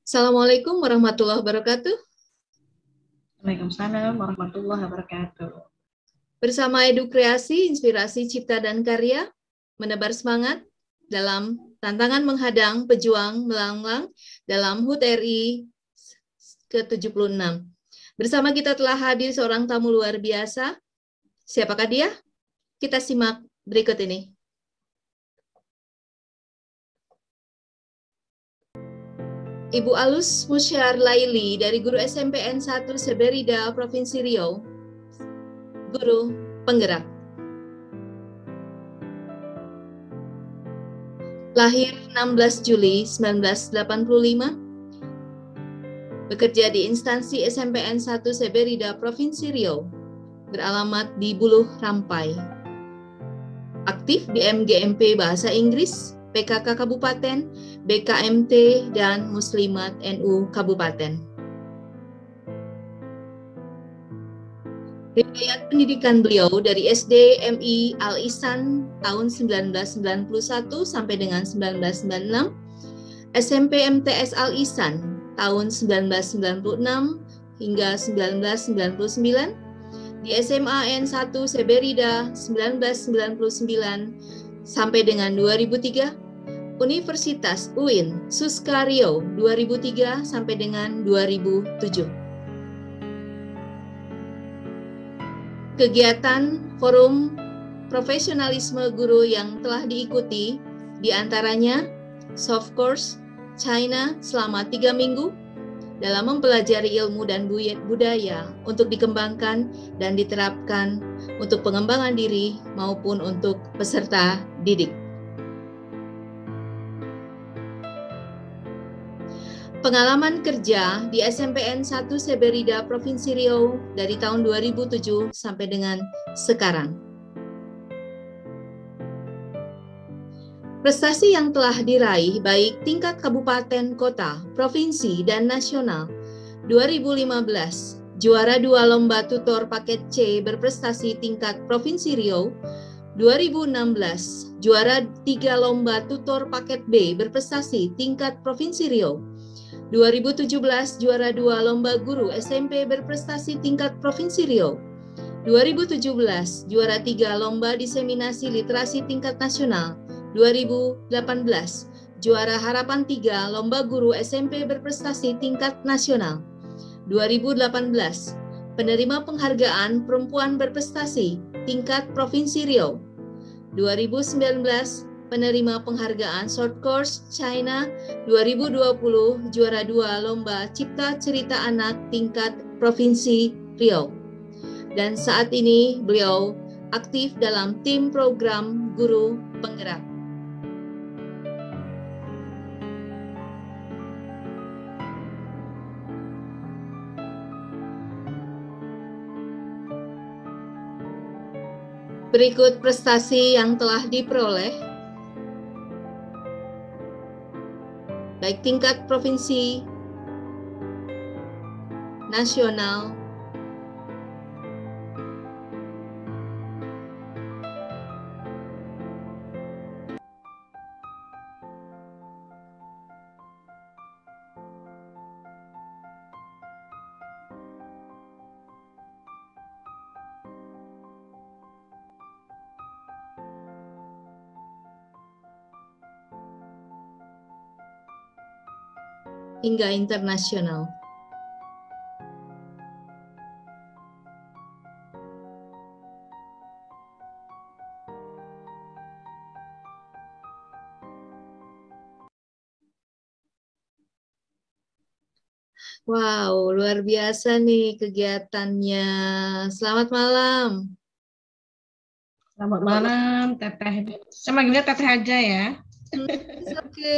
Assalamualaikum warahmatullahi wabarakatuh. Waalaikumsalam warahmatullahi wabarakatuh. Bersama Edu Kreasi, Inspirasi Cipta dan Karya, menebar semangat dalam tantangan menghadang pejuang melanglang dalam HUT RI ke-76. Bersama kita telah hadir seorang tamu luar biasa. Siapakah dia? Kita simak berikut ini. Ibu Alus Musyar Laili dari Guru SMPN 1 Seberida, Provinsi Riau. Guru penggerak. Lahir 16 Juli 1985. Bekerja di instansi SMPN 1 Seberida, Provinsi Riau. Beralamat di Buluh Rampai. Aktif di MGMP Bahasa Inggris, PKK Kabupaten, BKMT, dan Muslimat NU Kabupaten. Riwayat pendidikan beliau dari SD MI Al Ihsan tahun 1991 sampai dengan 1996, SMP MTS Al Ihsan tahun 1996 hingga 1999, di SMA N1 Seberida 1999 sampai dengan 2003, Universitas UIN Suska Riau 2003 sampai dengan 2007. Kegiatan forum profesionalisme guru yang telah diikuti diantaranya soft course China selama 3 minggu dalam mempelajari ilmu dan budaya untuk dikembangkan dan diterapkan untuk pengembangan diri maupun untuk peserta didik. Pengalaman kerja di SMPN 1 Seberida Provinsi Riau dari tahun 2007 sampai dengan sekarang. Prestasi yang telah diraih baik tingkat kabupaten, kota, provinsi, dan nasional. 2015, juara 2 lomba tutor paket C berprestasi tingkat Provinsi Riau. 2016, juara 3 lomba tutor paket B berprestasi tingkat Provinsi Riau. 2017, juara 2 lomba guru SMP berprestasi tingkat Provinsi Riau. 2017, juara 3 lomba diseminasi literasi tingkat nasional. 2018, juara harapan 3 lomba guru SMP berprestasi tingkat nasional. 2018, penerima penghargaan perempuan berprestasi tingkat Provinsi Riau. 2019, penerima penghargaan short course China. 2020, juara 2 lomba cipta cerita anak tingkat Provinsi Riau. Dan saat ini beliau aktif dalam tim program guru penggerak. Berikut prestasi yang telah diperoleh, baik tingkat provinsi, nasional, hingga internasional. Wow, luar biasa nih kegiatannya. Selamat malam. Selamat malam, Teteh. Saya manggilnya Teteh aja ya. Oke.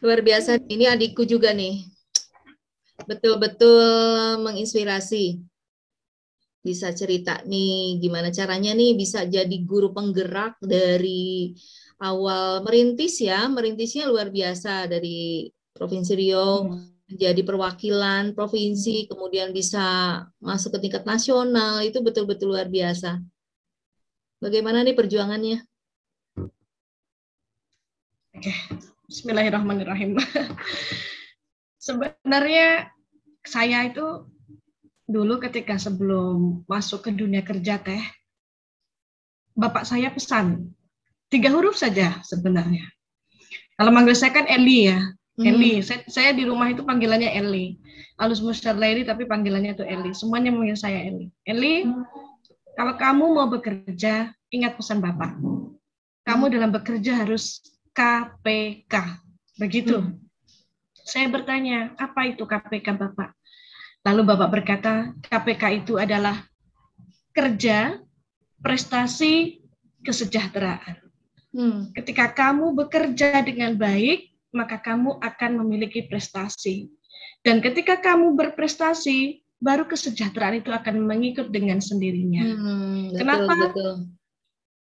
Luar biasa, ini adikku juga nih. Betul-betul menginspirasi. Bisa cerita nih gimana caranya nih bisa jadi guru penggerak dari awal merintis ya. Merintisnya luar biasa dari Provinsi Riau menjadi perwakilan provinsi, kemudian bisa masuk ke tingkat nasional, itu betul-betul luar biasa. Bagaimana nih perjuangannya? Oke, bismillahirrahmanirrahim. Sebenarnya saya itu dulu ketika sebelum masuk ke dunia kerja teh, bapak saya pesan 3 huruf saja sebenarnya. Kalau manggil saya kan Eli ya, Eli. Saya di rumah itu panggilannya Eli. Alus Mustarlairi tapi panggilannya itu Eli. Semuanya manggil saya Eli. Eli, kalau kamu mau bekerja, ingat pesan bapak. Kamu dalam bekerja harus KPK. Begitu. Saya bertanya, apa itu KPK Bapak? Lalu Bapak berkata, KPK itu adalah kerja, prestasi, kesejahteraan. Ketika kamu bekerja dengan baik, maka kamu akan memiliki prestasi. Dan ketika kamu berprestasi, baru kesejahteraan itu akan mengikut dengan sendirinya. Kenapa? Betul.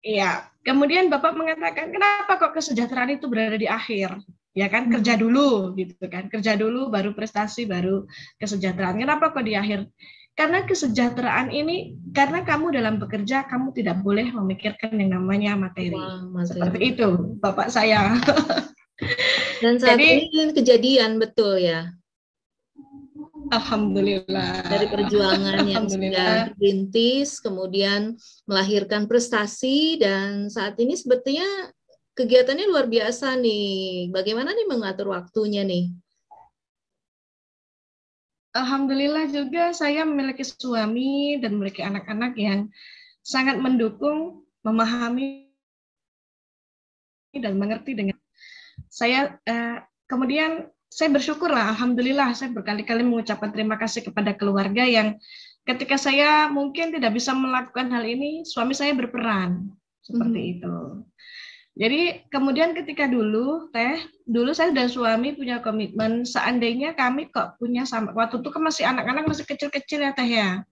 Iya. Kemudian Bapak mengatakan, kenapa kok kesejahteraan itu berada di akhir? Ya kan, kerja dulu gitu kan. Kerja dulu baru prestasi, baru kesejahteraan. Kenapa kok di akhir? Karena kesejahteraan ini, karena kamu dalam bekerja, kamu tidak boleh memikirkan yang namanya materi. Seperti itu, Bapak saya. Dan saat ini kejadian betul ya. Alhamdulillah. Dari perjuangan yang sudah dirintis, kemudian melahirkan prestasi, dan saat ini sebetulnya kegiatannya luar biasa nih. Bagaimana nih mengatur waktunya nih? Alhamdulillah juga saya memiliki suami dan memiliki anak-anak yang sangat mendukung, memahami dan mengerti dengan saya. Kemudian saya bersyukurlah, alhamdulillah saya berkali-kali mengucapkan terima kasih kepada keluarga yang ketika saya mungkin tidak bisa melakukan hal ini, suami saya berperan seperti itu. Jadi kemudian ketika dulu saya dan suami punya komitmen, seandainya kami kok punya sama, waktu itu kan masih anak-anak masih kecil-kecil ya Teh ya.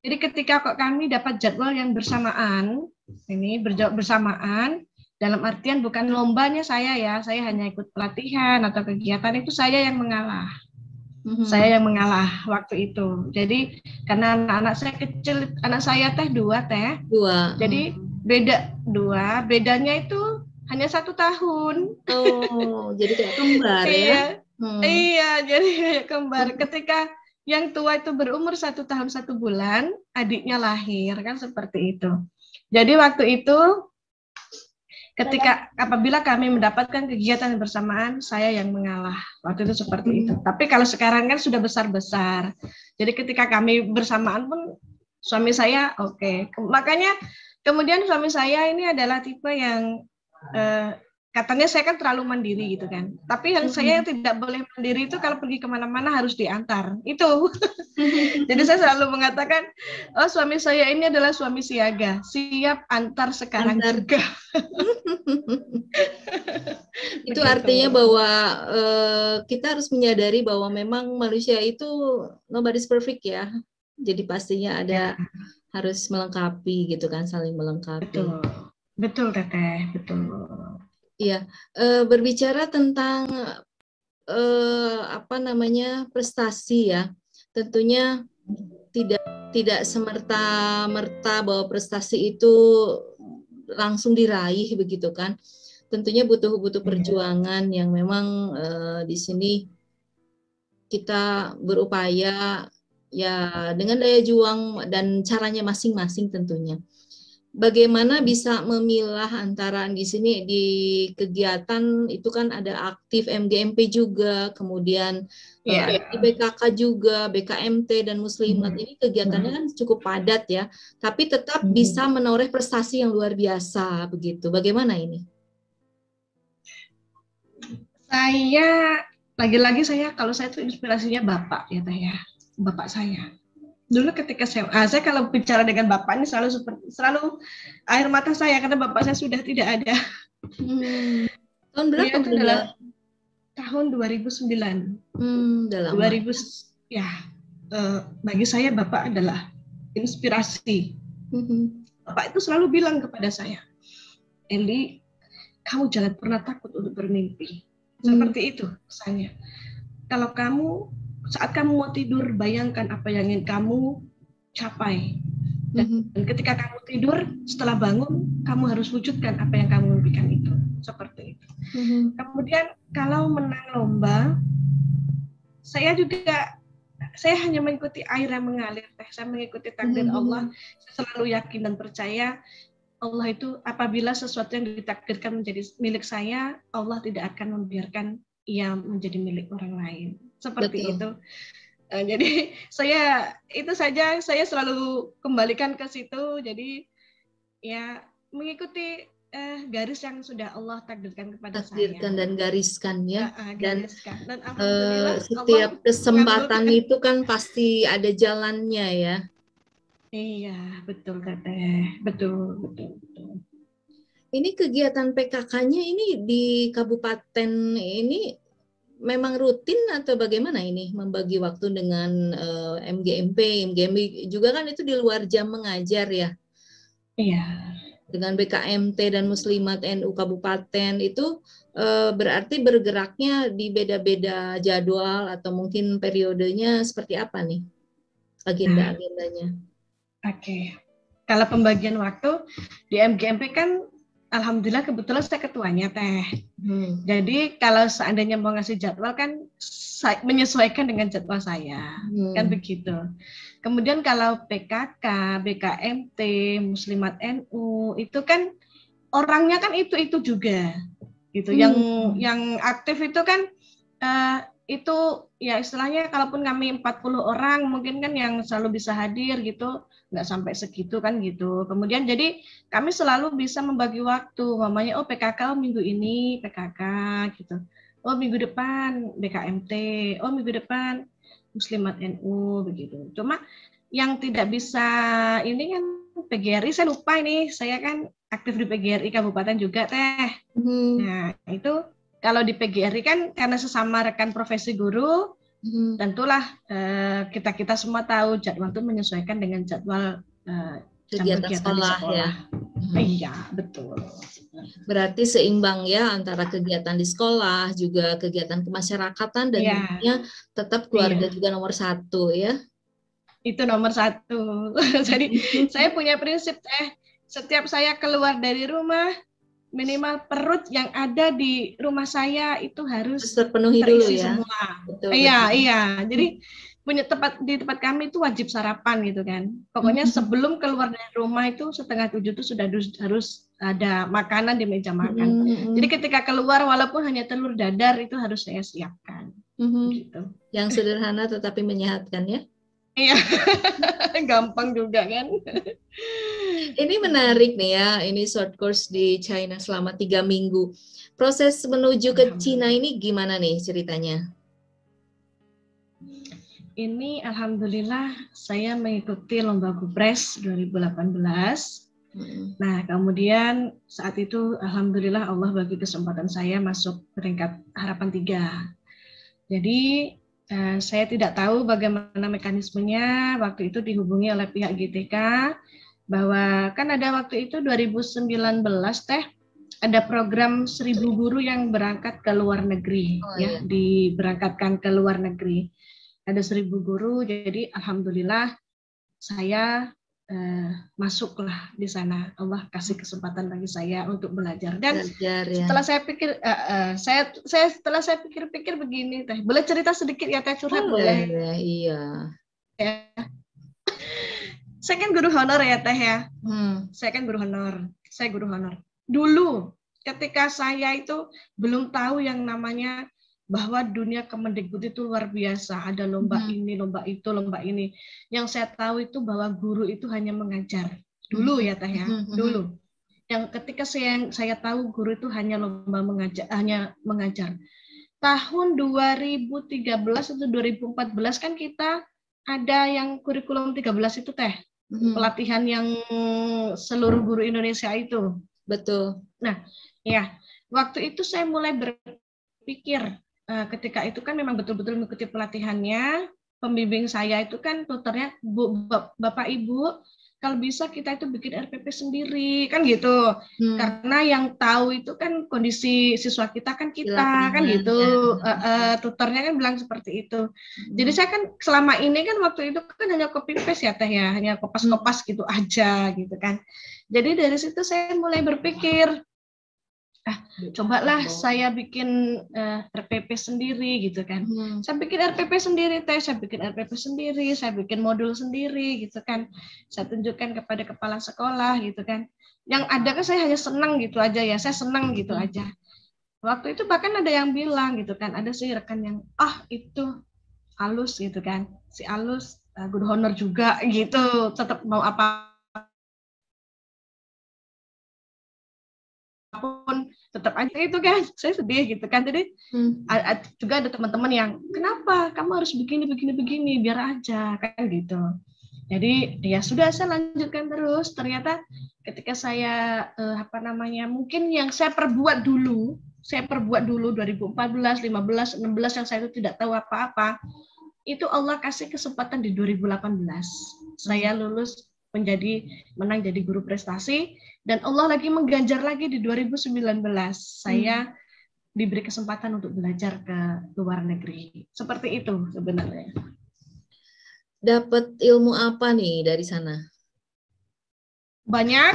Jadi ketika kok kami dapat jadwal yang bersamaan, ini bersamaan, dalam artian bukan lombanya saya hanya ikut pelatihan atau kegiatan itu saya yang mengalah. Saya yang mengalah waktu itu. Jadi karena anak-anak saya kecil, anak saya Teh dua. Jadi bedanya itu hanya 1 tahun. Oh, jadi kayak kembar ya? Iya, jadi kayak kembar. Ketika yang tua itu berumur 1 tahun 1 bulan, adiknya lahir kan seperti itu. Jadi waktu itu ketika apabila kami mendapatkan kegiatan bersamaan, saya yang mengalah. Waktu itu seperti itu. Tapi kalau sekarang kan sudah besar-besar. Jadi ketika kami bersamaan pun suami saya oke. Makanya kemudian suami saya ini adalah tipe yang katanya saya kan terlalu mandiri gitu kan. Tapi yang saya tidak boleh mandiri itu kalau pergi kemana-mana harus diantar. Itu. Jadi saya selalu mengatakan, oh suami saya ini adalah suami siaga, siap antar sekarang juga. Itu artinya bahwa kita harus menyadari bahwa memang manusia itu nobody's perfect ya. Jadi pastinya ada harus melengkapi gitu kan, saling melengkapi. Betul Teteh, betul. Iya, berbicara tentang prestasi ya, tentunya tidak semerta-merta bahwa prestasi itu langsung diraih begitu kan. Tentunya butuh perjuangan yang memang di sini kita berupaya ya dengan daya juang dan caranya masing-masing tentunya. Bagaimana bisa memilah antara di sini di kegiatan itu kan ada aktif MGMP juga, kemudian ada BKK juga, BKMT dan Muslimat. Ini kegiatannya kan cukup padat ya, tapi tetap bisa menoreh prestasi yang luar biasa begitu. Bagaimana ini? Saya lagi-lagi kalau saya itu inspirasinya Bapak ya Teh ya, Bapak saya. Dulu ketika saya kalau bicara dengan Bapak ini selalu air mata saya karena Bapak saya sudah tidak ada. Tahun berapa? Itu adalah tahun 2009. 2000 ya. Bagi saya Bapak adalah inspirasi. Bapak itu selalu bilang kepada saya, Eli, kamu jangan pernah takut untuk bermimpi. Seperti itu pesannya. Kalau saat kamu mau tidur, bayangkan apa yang ingin kamu capai. Dan ketika kamu tidur, setelah bangun, kamu harus wujudkan apa yang kamu mimpikan itu. Seperti itu. Kemudian kalau menang lomba, saya hanya mengikuti air yang mengalir teh. Saya mengikuti takdir Allah. Saya selalu yakin dan percaya Allah itu apabila sesuatu yang ditakdirkan menjadi milik saya, Allah tidak akan membiarkan ia menjadi milik orang lain. Seperti Betul. itu. Jadi itu saja saya selalu kembalikan ke situ. Jadi ya mengikuti garis yang sudah Allah takdirkan kepada saya. Dan gariskan ya. Dan alhamdulillah setiap Allah kesempatan itu kan pasti ada jalannya ya. Iya, betul Teteh. Betul. Ini kegiatan PKK-nya ini di kabupaten ini memang rutin atau bagaimana ini membagi waktu dengan MGMP juga kan itu di luar jam mengajar ya? Iya. Dengan BKMT dan Muslimat NU Kabupaten itu berarti bergeraknya di beda-beda jadwal atau mungkin periodenya seperti apa nih agenda-agendanya? Oke. Kalau pembagian waktu di MGMP kan alhamdulillah kebetulan saya ketuanya Teh. Jadi kalau seandainya mau ngasih jadwal kan menyesuaikan dengan jadwal saya. Kan begitu. Kemudian kalau PKK, BKMT, Muslimat NU itu kan orangnya kan itu juga. Gitu. Yang aktif itu kan itu ya istilahnya kalaupun kami 40 orang mungkin kan yang selalu bisa hadir gitu nggak sampai segitu kan gitu. Kemudian jadi kami selalu bisa membagi waktu, mamanya PKK minggu ini PKK gitu. Minggu depan BKMT, minggu depan Muslimat NU begitu. Cuma yang tidak bisa ini kan PGRI, saya lupa ini, saya kan aktif di PGRI Kabupaten juga Teh. Nah itu kalau di PGRI kan karena sesama rekan profesi guru, tentulah kita semua tahu jadwal itu menyesuaikan dengan jadwal kegiatan sekolah ya. Iya, betul. Berarti seimbang ya antara kegiatan di sekolah juga kegiatan kemasyarakatan dan tentunya tetap keluarga juga nomor satu ya. Itu nomor satu. Jadi saya punya prinsip setiap saya keluar dari rumah minimal perut yang ada di rumah saya itu harus terpenuhi dulu ya. Semua. Iya. Jadi di tempat kami itu wajib sarapan gitu kan. Pokoknya sebelum keluar dari rumah itu 6:30 itu sudah harus ada makanan di meja makan. Jadi ketika keluar walaupun hanya telur dadar itu harus saya siapkan. Gitu. Yang sederhana tetapi menyehatkan ya. Iya. Gampang juga kan. Ini menarik nih ya, ini short course di China selama 3 minggu. Proses menuju ke Cina ini gimana nih ceritanya? Ini alhamdulillah saya mengikuti lomba Gupres 2018. Nah, kemudian saat itu alhamdulillah Allah bagi kesempatan saya masuk peringkat harapan 3. Jadi saya tidak tahu bagaimana mekanismenya. Waktu itu dihubungi oleh pihak GTK bahwa kan ada waktu itu 2019 Teh ada program 1.000 guru yang berangkat ke luar negeri diberangkatkan ke luar negeri. Ada 1.000 guru, jadi alhamdulillah saya masuklah di sana. Allah kasih kesempatan bagi saya untuk belajar. Dan setelah saya pikir, setelah saya pikir-pikir begini, Teh, boleh cerita sedikit ya Teh, curhat boleh? Iya. Ya. Saya kan guru honor ya Teh ya. Saya kan guru honor. Saya guru honor. Dulu ketika saya itu belum tahu yang namanya bahwa dunia Kemendikbud itu luar biasa, ada lomba ini, lomba itu, lomba ini. Yang saya tahu itu bahwa guru itu hanya mengajar. Dulu ya Teh ya, dulu. Yang ketika saya tahu guru itu hanya lomba mengajar. Tahun 2013 atau 2014 kan kita ada yang kurikulum 13 itu Teh. Pelatihan yang seluruh guru Indonesia itu. Betul. Nah, ya, waktu itu saya mulai berpikir ketika itu kan memang betul-betul mengikuti pelatihannya, pembimbing saya itu kan tutornya Bapak Ibu, kalau bisa kita itu bikin RPP sendiri kan gitu. Karena yang tahu itu kan kondisi siswa kita kan kita kan gitu. Tutornya kan bilang seperti itu. Jadi saya kan selama ini kan waktu itu kan hanya copy paste ya Teh ya, hanya kopas-kopas gitu aja gitu kan. Jadi dari situ saya mulai berpikir Cobalah saya bikin RPP sendiri gitu kan. Saya bikin RPP sendiri, saya bikin RPP sendiri, saya bikin modul sendiri gitu kan. Saya tunjukkan kepada kepala sekolah gitu kan. Yang ada kan saya hanya senang gitu aja ya, saya senang gitu aja. Waktu itu bahkan ada yang bilang gitu kan, ada sih rekan yang itu Alus gitu kan, si Alus good honor juga gitu, tetap mau apapun tetap aja itu kan, saya sedih gitu kan. Jadi juga ada teman-teman yang kenapa kamu harus begini biar aja kan gitu. Jadi ya sudah, saya lanjutkan terus. Ternyata ketika saya mungkin yang saya perbuat dulu 2014, 15, 16 yang saya itu tidak tahu apa-apa, itu Allah kasih kesempatan di 2018. Saya lulus menang jadi guru prestasi, dan Allah lagi mengganjar lagi di 2019. Saya diberi kesempatan untuk belajar ke luar negeri. Seperti itu sebenarnya. Dapat ilmu apa nih dari sana? Banyak.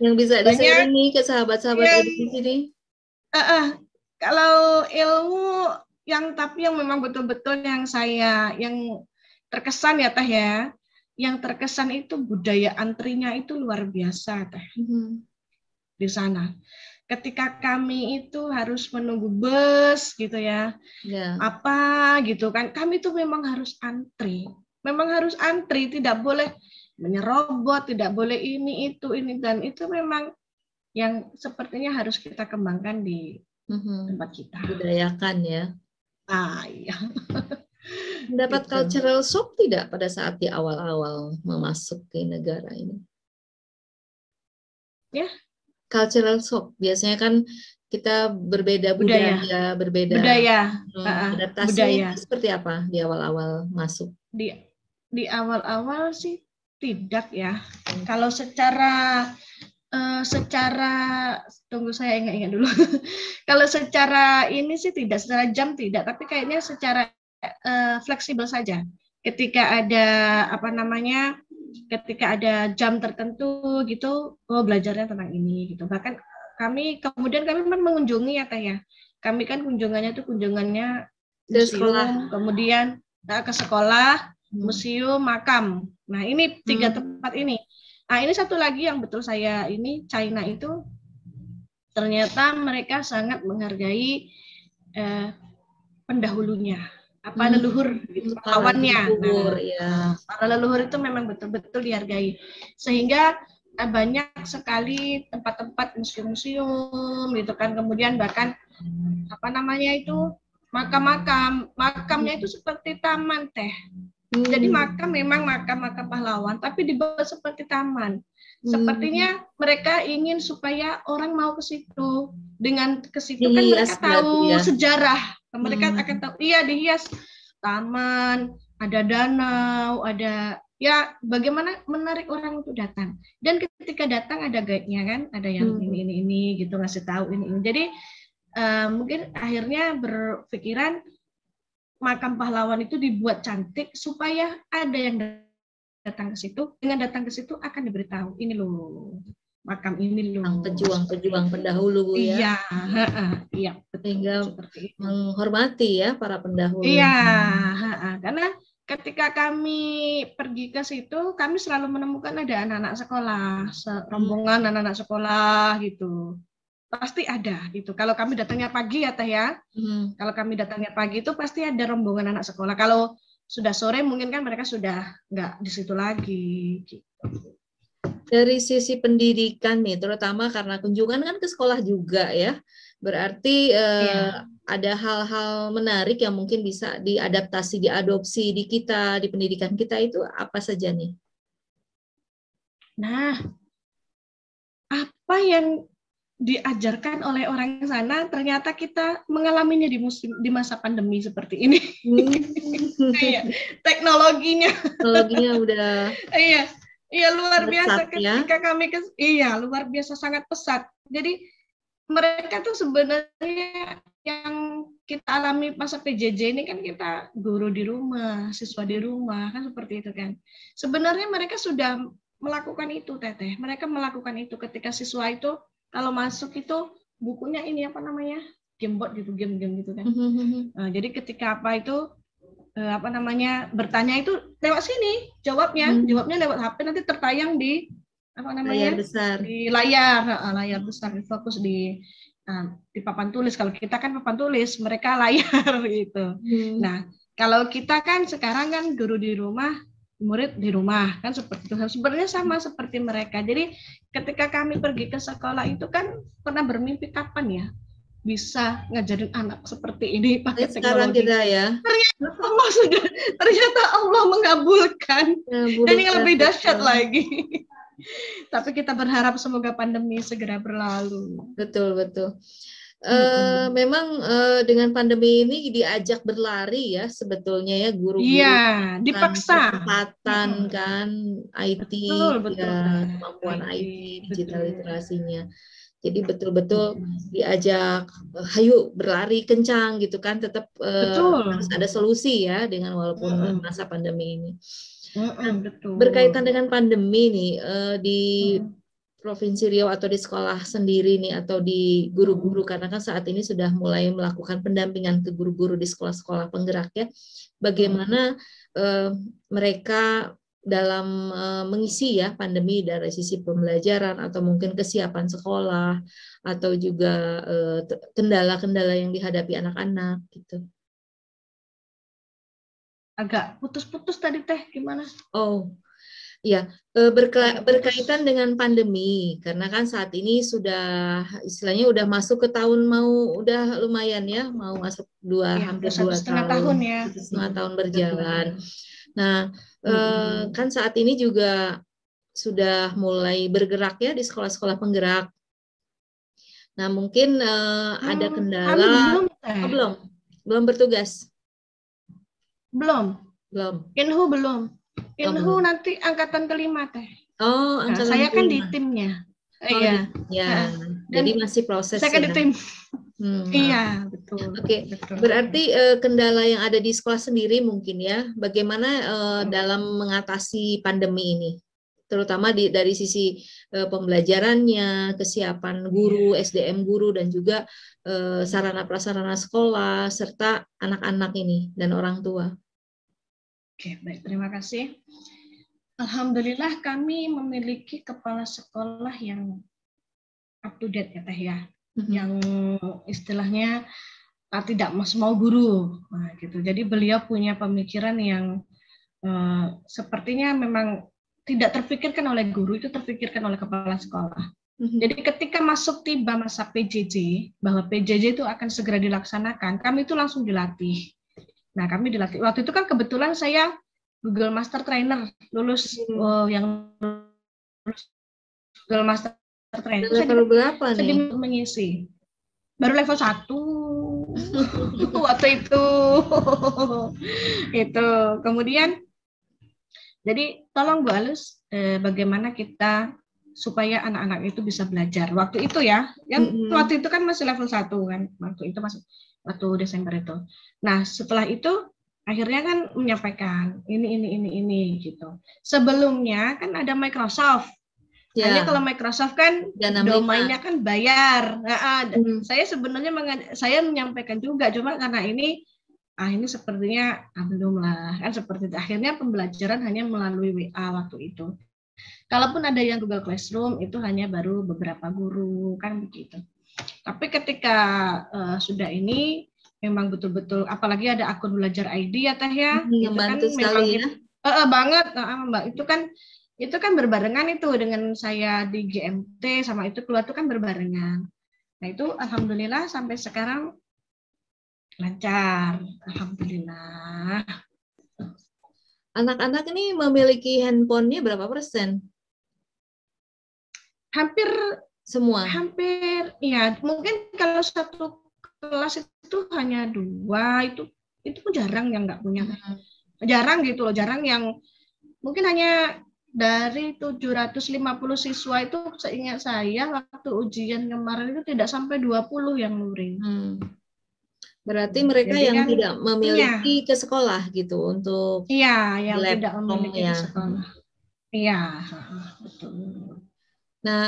Yang bisa di-sharing nih ke sahabat-sahabat di sini. Kalau ilmu yang memang betul-betul yang terkesan ya Teh ya. Yang terkesan itu budaya antrinya itu luar biasa Teh. Di sana. Ketika kami itu harus menunggu bus gitu ya. Apa gitu kan. Kami itu memang harus antri. Tidak boleh menyerobot, tidak boleh ini, dan itu memang yang sepertinya harus kita kembangkan di tempat kita. Budayakan ya. Iya. Mendapat cultural shock tidak pada saat di awal-awal memasuki negara ini? Ya. Cultural shock. Biasanya kan kita berbeda budaya, berbeda adaptasinya seperti apa di awal-awal masuk? Di awal-awal sih tidak ya. Kalau secara tunggu saya ingat dulu. Kalau secara ini sih tidak, secara jam tidak, tapi kayaknya secara fleksibel saja. Ketika ada ketika ada jam tertentu gitu, belajarnya tentang ini gitu. Bahkan kemudian kami mengunjungi ya Teh ya. Kami kan kunjungannya museum, kemudian ke sekolah, museum, makam. Nah, ini 3 tempat ini. Nah, ini satu lagi yang betul China itu ternyata mereka sangat menghargai pendahulunya, leluhur gitu, pahlawannya. Para leluhur itu memang betul-betul dihargai. Sehingga banyak sekali tempat-tempat museum-museum gitu kan, kemudian bahkan makamnya itu seperti taman Teh. Jadi memang makam pahlawan, tapi dibuat seperti taman. Sepertinya mereka ingin supaya orang mau ke situ. Dengan ke situ kan mereka tahu sejarah. Mereka akan tahu, dihias taman, ada danau, ada bagaimana menarik orang untuk datang. Dan ketika datang ada guide-nya kan, ada yang ini gitu, ngasih tahu ini. Jadi mungkin akhirnya berpikiran makam pahlawan itu dibuat cantik supaya ada yang datang ke situ. Dengan datang ke situ akan diberitahu, ini loh makam ini loh. Pejuang-pejuang pendahulu ya. Iya. Sehingga menghormati ya para pendahulu. Iya. Karena ketika kami pergi ke situ, kami selalu menemukan ada anak-anak sekolah, rombongan anak-anak sekolah gitu. Pasti ada gitu. Kalau kami datangnya pagi ya Teh ya. Kalau kami datangnya pagi itu pasti ada rombongan anak sekolah. Kalau sudah sore mungkin kan mereka sudah nggak di situ lagi. Gitu. Dari sisi pendidikan nih, terutama karena kunjungan kan ke sekolah juga ya. Berarti ada hal-hal menarik yang mungkin bisa diadaptasi, diadopsi di kita, di pendidikan kita itu apa saja nih? Nah, apa yang diajarkan oleh orang sana ternyata kita mengalaminya di masa pandemi seperti ini. Teknologinya udah luar biasa ketika kami luar biasa, sangat pesat. Jadi mereka tuh sebenarnya yang kita alami masa PJJ ini kan kita guru di rumah, siswa di rumah kan seperti itu kan. Sebenarnya mereka sudah melakukan itu Teteh. Mereka melakukan itu ketika siswa itu kalau masuk itu bukunya ini apa namanya, gamebot gitu, game-game gitu kan. Nah, jadi ketika apa namanya bertanya itu lewat sini, jawabnya lewat HP, nanti tertayang di apa namanya, layar besar. di layar besar, fokus di papan tulis. Kalau kita kan papan tulis, mereka layar gitu. Nah, kalau kita kan sekarang kan guru di rumah, murid di rumah, kan seperti itu. Sebenarnya sama seperti mereka. Jadi ketika kami pergi ke sekolah itu kan pernah bermimpi kapan ya bisa ngajarin anak seperti ini pakai Sekarang teknologi. kita ya. Ternyata Allah mengabulkan. Dan yang lebih dahsyat lagi. Tapi kita berharap semoga pandemi segera berlalu. Betul. Memang dengan pandemi ini diajak berlari ya sebetulnya ya guru-guru. Iya, dipaksa. Kecepatan kan IT, betul, ya, kemampuan IT, digital literasinya. Jadi betul-betul diajak, hayu berlari kencang gitu kan, tetap harus ada solusi ya dengan walaupun masa pandemi ini. Berkaitan dengan pandemi nih di Provinsi Riau atau di sekolah sendiri nih atau di guru-guru, karena kan saat ini sudah mulai melakukan pendampingan ke guru-guru di sekolah-sekolah penggerak ya. Bagaimana mereka dalam mengisi ya pandemi dari sisi pembelajaran atau mungkin kesiapan sekolah atau juga kendala-kendala yang dihadapi anak-anak gitu. Agak putus-putus tadi Teh, gimana? Oh, ya, berkaitan dengan pandemi, karena kan saat ini sudah istilahnya udah masuk ke tahun udah lumayan ya, mau masuk hampir 2 tahun ya. 1,5 tahun berjalan. Nah, kan saat ini juga sudah mulai bergerak ya di sekolah-sekolah penggerak. Nah, mungkin ada kendala. Belum bertugas. Belum. Inhu belum. Inhu nanti angkatan kelima Teh. Oh, angkatan saya kelima. Kan di timnya. Iya. Ya. Jadi masih proses. Saya kan di tim. Iya, betul. Oke, berarti kendala yang ada di sekolah sendiri mungkin ya, bagaimana dalam mengatasi pandemi ini, terutama dari sisi pembelajarannya, kesiapan guru, SDM guru, dan juga sarana prasarana sekolah serta anak-anak ini dan orang tua. Oke, baik, terima kasih. Alhamdulillah kami memiliki kepala sekolah yang up to date ya Teh ya. Yang istilahnya tidak mau guru, nah, gitu. Jadi beliau punya pemikiran yang sepertinya memang tidak terpikirkan oleh guru, itu terpikirkan oleh kepala sekolah. Jadi ketika tiba masa PJJ, bahwa PJJ itu akan segera dilaksanakan, kami itu langsung dilatih. Nah, kami dilatih. Waktu itu kan kebetulan saya Google Master Trainer lulus, yang lulus Google Master Trainer. Level berapa nih? Mengisi. Baru level 1 waktu itu. Itu. Kemudian jadi tolong Bu Alus, bagaimana kita supaya anak-anak itu bisa belajar. Waktu itu ya, waktu itu kan masih level 1 kan. Waktu itu waktu Desember itu. Nah, setelah itu akhirnya kan menyampaikan ini gitu. Sebelumnya kan ada Microsoft. Hanya kalau Microsoft kan domainnya kan bayar. Saya sebenarnya saya menyampaikan juga, cuma karena ini sepertinya belum lah kan, seperti itu. Akhirnya pembelajaran hanya melalui WA waktu itu. Kalaupun ada yang Google Classroom itu hanya baru beberapa guru kan begitu. Tapi ketika sudah ini memang betul-betul, apalagi ada akun belajar ID ya Teh ya, membantu sekali ya. Banget, Mbak. Itu kan berbarengan itu dengan saya di GMT sama itu keluar itu kan berbarengan. Nah itu alhamdulillah sampai sekarang lancar, alhamdulillah. Anak-anak ini memiliki handphonenya berapa persen? Hampir semua. Hampir, ya mungkin kalau satu kelas itu hanya 2, itu pun jarang yang nggak punya. Jarang gitu loh, jarang yang mungkin hanya dari 750 siswa itu seingat saya waktu ujian kemarin itu tidak sampai 20 yang luring. Berarti mereka yang tidak memiliki ke sekolah gitu untuk yang tidak memiliki ke sekolah. Iya, betul. Nah,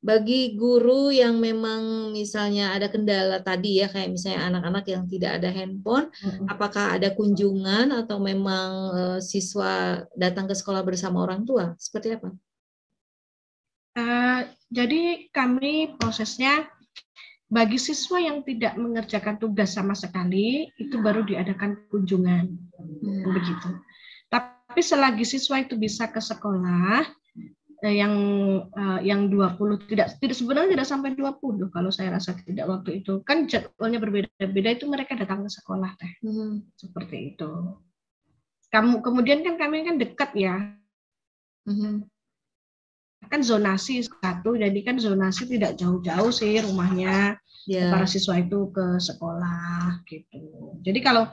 Bagi guru yang memang misalnya ada kendala tadi ya, kayak misalnya anak-anak yang tidak ada handphone, apakah ada kunjungan atau memang siswa datang ke sekolah bersama orang tua? Seperti apa? Jadi kami prosesnya bagi siswa yang tidak mengerjakan tugas sama sekali itu baru diadakan kunjungan, begitu. Tapi selagi siswa itu bisa ke sekolah, yang 20 tidak sebenarnya tidak sampai 20 kalau saya rasa tidak waktu itu kan jadwalnya berbeda-beda itu mereka datang ke sekolah teh seperti itu. Kemudian kan kami kan dekat ya, kan zonasi satu, jadi kan zonasi tidak jauh-jauh sih rumahnya para siswa itu ke sekolah gitu. Jadi kalau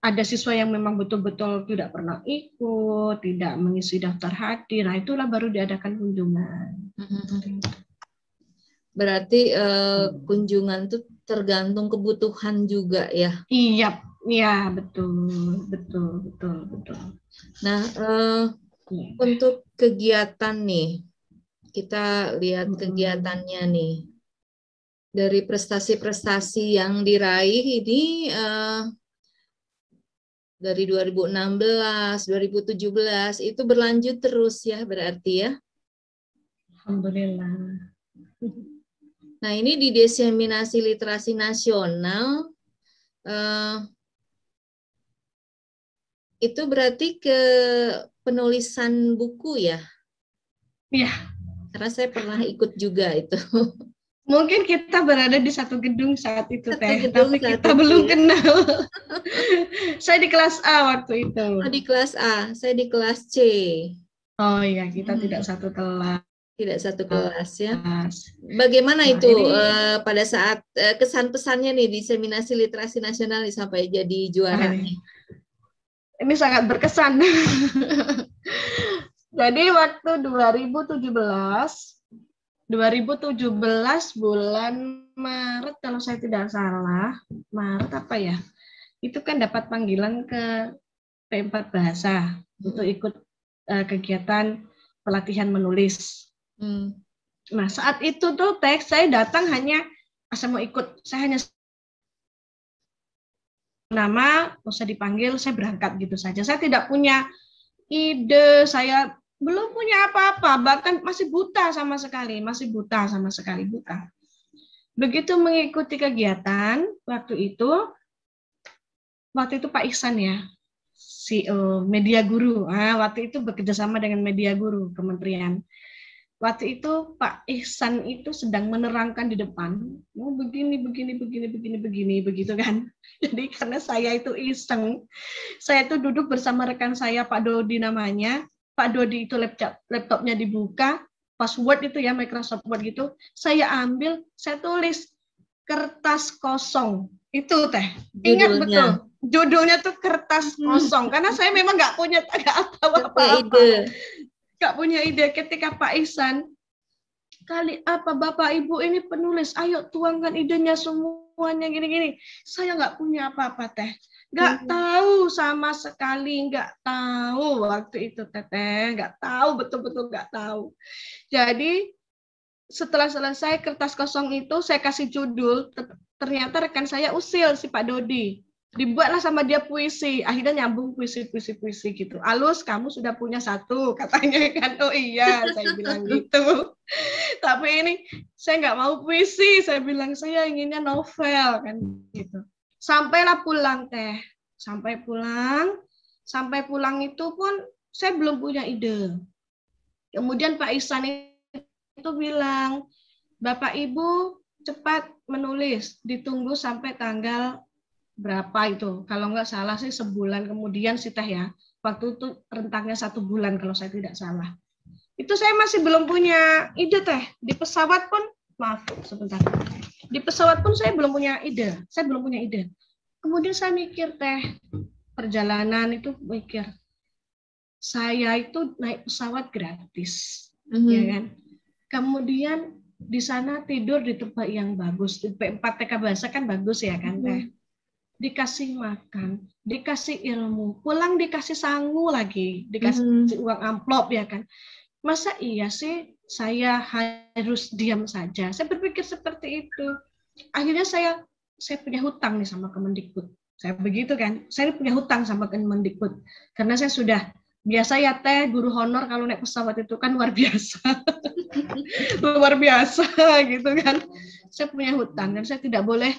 ada siswa yang memang betul-betul tidak pernah ikut, tidak mengisi daftar hadir, nah itulah baru diadakan kunjungan. Berarti kunjungan itu tergantung kebutuhan juga ya? Iya, iya betul. Nah, untuk kegiatan nih, kita lihat kegiatannya nih. Dari prestasi-prestasi yang diraih ini dari 2016, 2017 itu berlanjut terus ya berarti ya? Alhamdulillah. Nah ini di diseminasi literasi nasional itu berarti ke penulisan buku ya? Iya. Karena saya pernah ikut juga itu. Mungkin kita berada di satu gedung saat itu teh, tapi kita itu, belum ya? kenal. Saya di kelas A waktu itu. Oh, di kelas A, saya di kelas C. Oh iya, kita tidak satu kelas. Tidak satu kelas ya. Bagaimana itu pada saat kesan pesannya nih diseminasi literasi nasional sampai jadi juara? Ini sangat berkesan. Jadi waktu 2017 bulan Maret kalau saya tidak salah, Maret apa ya? Itu kan dapat panggilan ke P4 Bahasa untuk ikut kegiatan pelatihan menulis. Nah, saat itu tuh teks saya datang hanya saya mau ikut, saya hanya nama, usah dipanggil, saya berangkat gitu saja. Saya tidak punya ide, saya belum punya apa-apa, bahkan masih buta sama sekali. Begitu mengikuti kegiatan waktu itu Pak Ihsan ya, CEO Media Guru. Waktu itu bekerja sama dengan Media Guru Kementerian. Waktu itu Pak Ihsan itu sedang menerangkan di depan, begini, begitu kan. Jadi karena saya itu iseng, saya itu duduk bersama rekan saya, Pak Dodi namanya. Pak Dodi itu laptopnya dibuka, password itu ya, Microsoft Word gitu, saya ambil, saya tulis kertas kosong. Itu teh, ingat betul. Judulnya tuh kertas kosong, karena saya memang nggak punya apa-apa. Nggak punya ide. Ketika Pak Ihsan, kali apa Bapak Ibu ini penulis, ayo tuangkan idenya semuanya gini-gini. Saya nggak punya apa-apa teh. Nggak tahu sama sekali, nggak tahu waktu itu teteh, nggak tahu, betul-betul nggak tahu. Jadi setelah selesai kertas kosong itu saya kasih judul, ternyata rekan saya usil si Pak Dodi. Dibuatlah sama dia puisi, akhirnya nyambung puisi gitu. Alus, kamu sudah punya satu, katanya kan. Oh iya, saya bilang gitu. Tapi ini saya nggak mau puisi, saya bilang saya inginnya novel kan gitu. Sampailah pulang teh, sampai pulang itu pun saya belum punya ide. Kemudian Pak Ihsan itu bilang, Bapak Ibu cepat menulis, ditunggu sampai tanggal berapa itu, kalau nggak salah sih sebulan kemudian sih teh ya, waktu itu rentangnya 1 bulan kalau saya tidak salah. Itu saya masih belum punya ide teh. Di pesawat pun, maaf sebentar, di pesawat pun saya belum punya ide, kemudian saya mikir teh, perjalanan itu mikir, saya itu naik pesawat gratis, ya kan, kemudian di sana tidur di tempat yang bagus, di P4 TK Bahasa kan bagus ya kan teh, dikasih makan, dikasih ilmu, pulang dikasih sangu lagi, dikasih uang amplop ya kan. Masa iya sih saya harus diam saja. Saya berpikir seperti itu. Akhirnya saya punya hutang nih sama Kemendikbud. Saya begitu kan, saya punya hutang sama Kemendikbud. Karena saya sudah biasa ya teh, guru honor kalau naik pesawat itu kan luar biasa. Luar biasa gitu kan. Saya punya hutang dan saya tidak boleh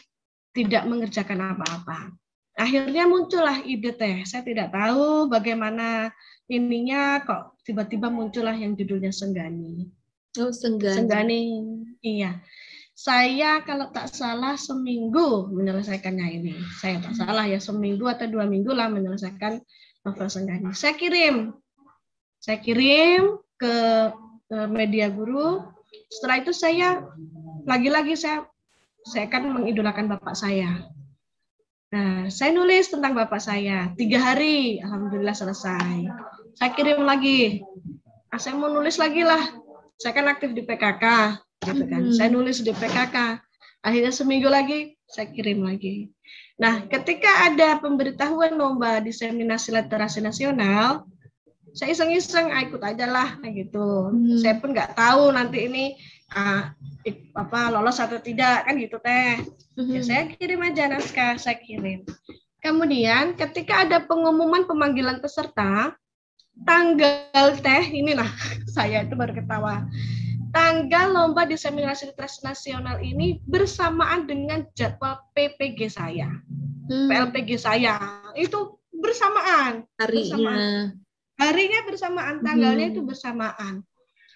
tidak mengerjakan apa-apa. Akhirnya muncullah ide teh. Saya tidak tahu bagaimana ininya kok tiba-tiba muncullah yang judulnya Senggani. Oh, Senggani. Senggani, iya. Saya kalau tak salah seminggu menyelesaikannya ini. Saya tak salah ya, seminggu atau 2 minggu lah menyelesaikan novel Senggani. Saya kirim ke media guru. Setelah itu saya lagi-lagi saya akan mengidolakan bapak saya. Nah, saya nulis tentang bapak saya 3 hari, alhamdulillah selesai. Saya kirim lagi. Saya mau nulis lagi lah. Saya kan aktif di PKK, gitu kan. Saya nulis di PKK. Akhirnya seminggu lagi saya kirim lagi. Nah, ketika ada pemberitahuan lomba diseminasi literasi nasional, saya iseng-iseng ikut aja lah, kayak gitu. Saya pun nggak tahu nanti ini lolos atau tidak kan gitu teh. Ya, saya kirim aja naskah, saya kirim. Kemudian ketika ada pengumuman pemanggilan peserta, tanggal teh inilah saya itu baru ketawa. Tanggal lomba diseminasi literasi nasional ini bersamaan dengan jadwal PPG saya. PLPG saya itu bersamaan. Harinya bersamaan, tanggalnya itu bersamaan.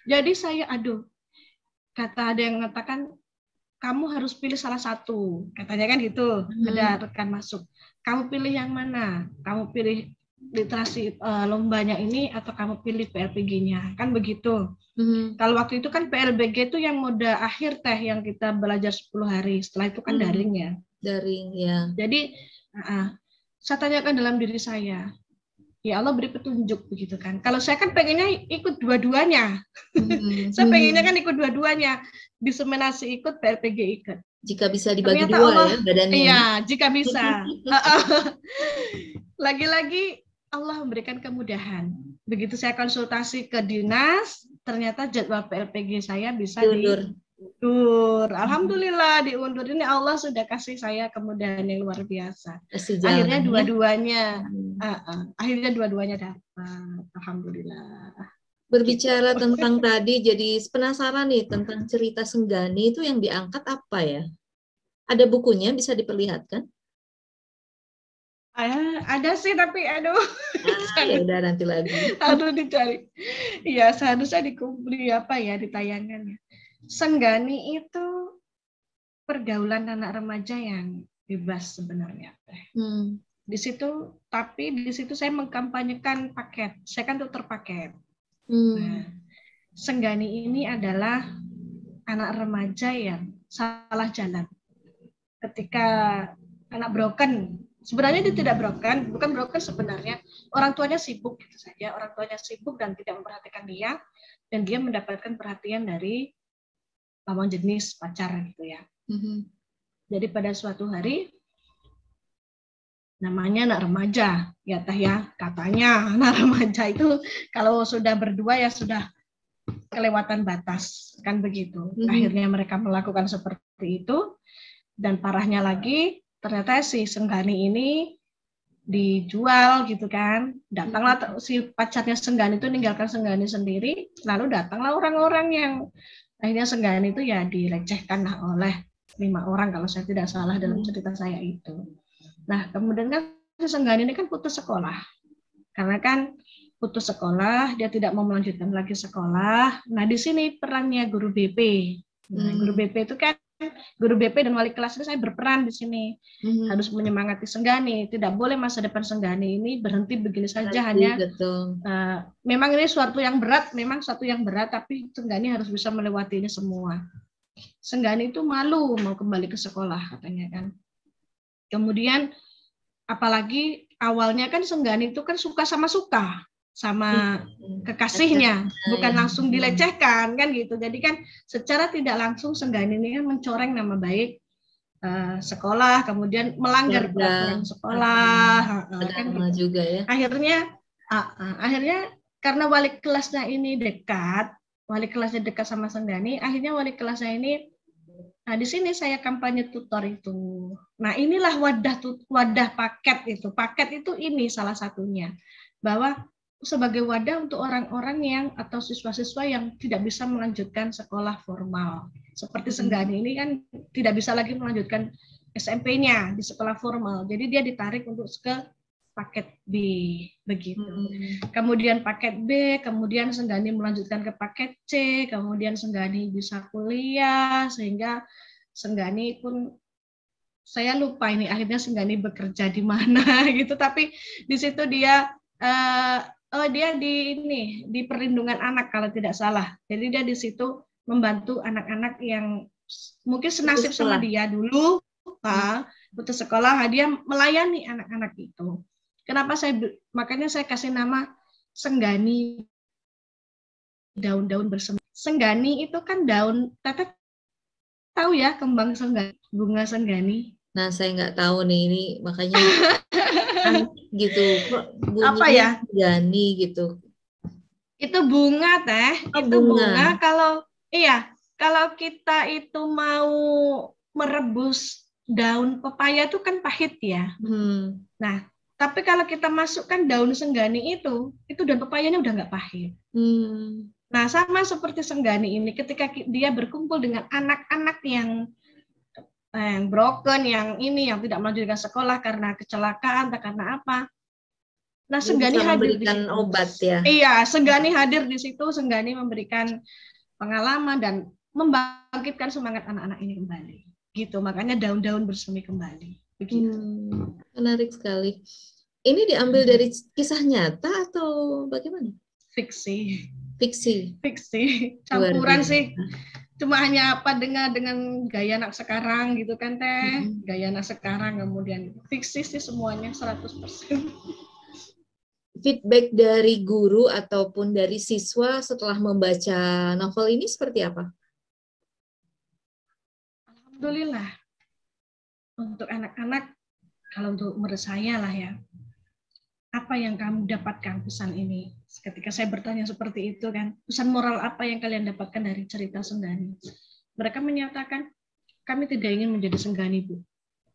Jadi saya kata ada yang mengatakan kamu harus pilih salah satu, katanya kan gitu. Ada rekan masuk. Kamu pilih yang mana? Kamu pilih literasi lombanya ini atau kamu pilih PLPG-nya, kan begitu. Kalau waktu itu kan PLBG itu yang mode akhir teh yang kita belajar 10 hari, setelah itu kan daring ya. Daring ya. Jadi saya tanyakan dalam diri saya, ya Allah beri petunjuk begitu kan. Kalau saya kan pengennya ikut dua-duanya. Saya pengennya kan ikut dua-duanya, diseminasi ikut, PLPG ikut. Jika bisa dibagi ternyata dua Allah, ya badannya. Iya, jika bisa. Lagi-lagi Allah memberikan kemudahan. Begitu saya konsultasi ke dinas, ternyata jadwal PLPG saya bisa diundur. Alhamdulillah diundur. Ini Allah sudah kasih saya kemudahan yang luar biasa. Akhirnya dua-duanya, akhirnya dua-duanya dapat. Alhamdulillah. Berbicara tentang tadi, jadi penasaran nih tentang cerita Senggani itu yang diangkat apa ya? Ada bukunya bisa diperlihatkan? Ada sih tapi aduh. Ya udah nanti lagi. Harus dicari. Iya seharusnya dikumpuli ditayangannya. Senggani itu pergaulan anak remaja yang bebas sebenarnya. Di situ saya mengkampanyekan paket. Saya kan dokter paket. Nah, Senggani ini adalah anak remaja yang salah jalan. Ketika anak broken, sebenarnya dia tidak broken, bukan broken sebenarnya. Orang tuanya sibuk gitu saja. Orang tuanya sibuk dan tidak memperhatikan dia, dan dia mendapatkan perhatian dari lawan jenis pacar gitu ya. Jadi pada suatu hari, namanya anak remaja, ya teh ya, katanya anak remaja itu kalau sudah berdua ya sudah kelewatan batas, kan begitu. Akhirnya mereka melakukan seperti itu, dan parahnya lagi, ternyata si Senggani ini dijual gitu kan. Datanglah si pacarnya Senggani itu ninggalkan Senggani sendiri, lalu datanglah orang-orang yang akhirnya Senggani itu ya dilecehkan oleh 5 orang kalau saya tidak salah dalam cerita saya itu. Nah, kemudian kan si Senggani ini kan putus sekolah. Karena kan putus sekolah, dia tidak mau melanjutkan lagi sekolah. Nah, di sini perannya guru BP. Nah, guru BP itu kan guru BP dan wali kelas itu saya berperan di sini. Harus menyemangati Senggani. Tidak boleh masa depan Senggani ini berhenti begini saja hanya. Memang ini suatu yang berat, tapi Senggani harus bisa melewati ini semua. Senggani itu malu mau kembali ke sekolah katanya kan. Kemudian apalagi awalnya kan Senggani itu kan suka sama kekasihnya, bukan langsung dilecehkan kan gitu. Jadi kan secara tidak langsung Senggani ini kan mencoreng nama baik sekolah, kemudian melanggar peraturan sekolah, kan gitu. Juga ya. Akhirnya karena wali kelasnya ini dekat, wali kelasnya dekat sama Senggani, akhirnya wali kelas saya ini, nah di sini saya kampanye tutor itu. Nah inilah wadah paket itu. Paket itu ini salah satunya, bahwa sebagai wadah untuk orang-orang yang atau siswa-siswa yang tidak bisa melanjutkan sekolah formal. Seperti Senggani ini kan tidak bisa lagi melanjutkan SMP-nya di sekolah formal. Jadi dia ditarik untuk ke paket B begitu. Kemudian paket B, kemudian Senggani melanjutkan ke paket C, kemudian Senggani bisa kuliah, sehingga Senggani pun saya lupa ini akhirnya Senggani bekerja di mana gitu, tapi di situ dia dia di perlindungan anak kalau tidak salah. Jadi dia di situ membantu anak-anak yang mungkin senasib sama dia dulu, putus sekolah, dia melayani anak-anak itu. Kenapa makanya saya kasih nama Senggani daun-daun bersemi. Senggani itu kan daun, Teteh tahu ya kembang Senggani, bunga Senggani? Nah, saya nggak tahu nih, ini makanya gitu. Apa ya? Senggani gitu. Itu bunga, Teh. Itu bunga. Kalau kita itu mau merebus daun pepaya itu kan pahit ya. Nah, tapi kalau kita masukkan daun Senggani itu daun pepayanya udah nggak pahit. Nah, sama seperti Senggani ini, ketika dia berkumpul dengan anak-anak yang broken, yang tidak melanjutkan sekolah karena kecelakaan atau karena apa. Nah, Senggani hadir di situ. Obat ya. Iya, Senggani hadir di situ, Senggani memberikan pengalaman dan membangkitkan semangat anak-anak ini kembali. Gitu, makanya daun-daun bersemi kembali. Begitu. Menarik sekali. Ini diambil dari kisah nyata atau bagaimana? Fiksi. Luar Campuran biasa. sih. Cuma hanya dengan gaya anak sekarang gitu kan, Teh. Gaya anak sekarang, kemudian fiksi sih semuanya 100%. Feedback dari guru ataupun dari siswa setelah membaca novel ini seperti apa? Alhamdulillah. Untuk anak-anak, kalau untuk menurut saya lah ya, apa yang kamu dapatkan pesan ini? Ketika saya bertanya seperti itu kan, pesan moral apa yang kalian dapatkan dari cerita Senggani? Mereka menyatakan, kami tidak ingin menjadi Senggani, Bu.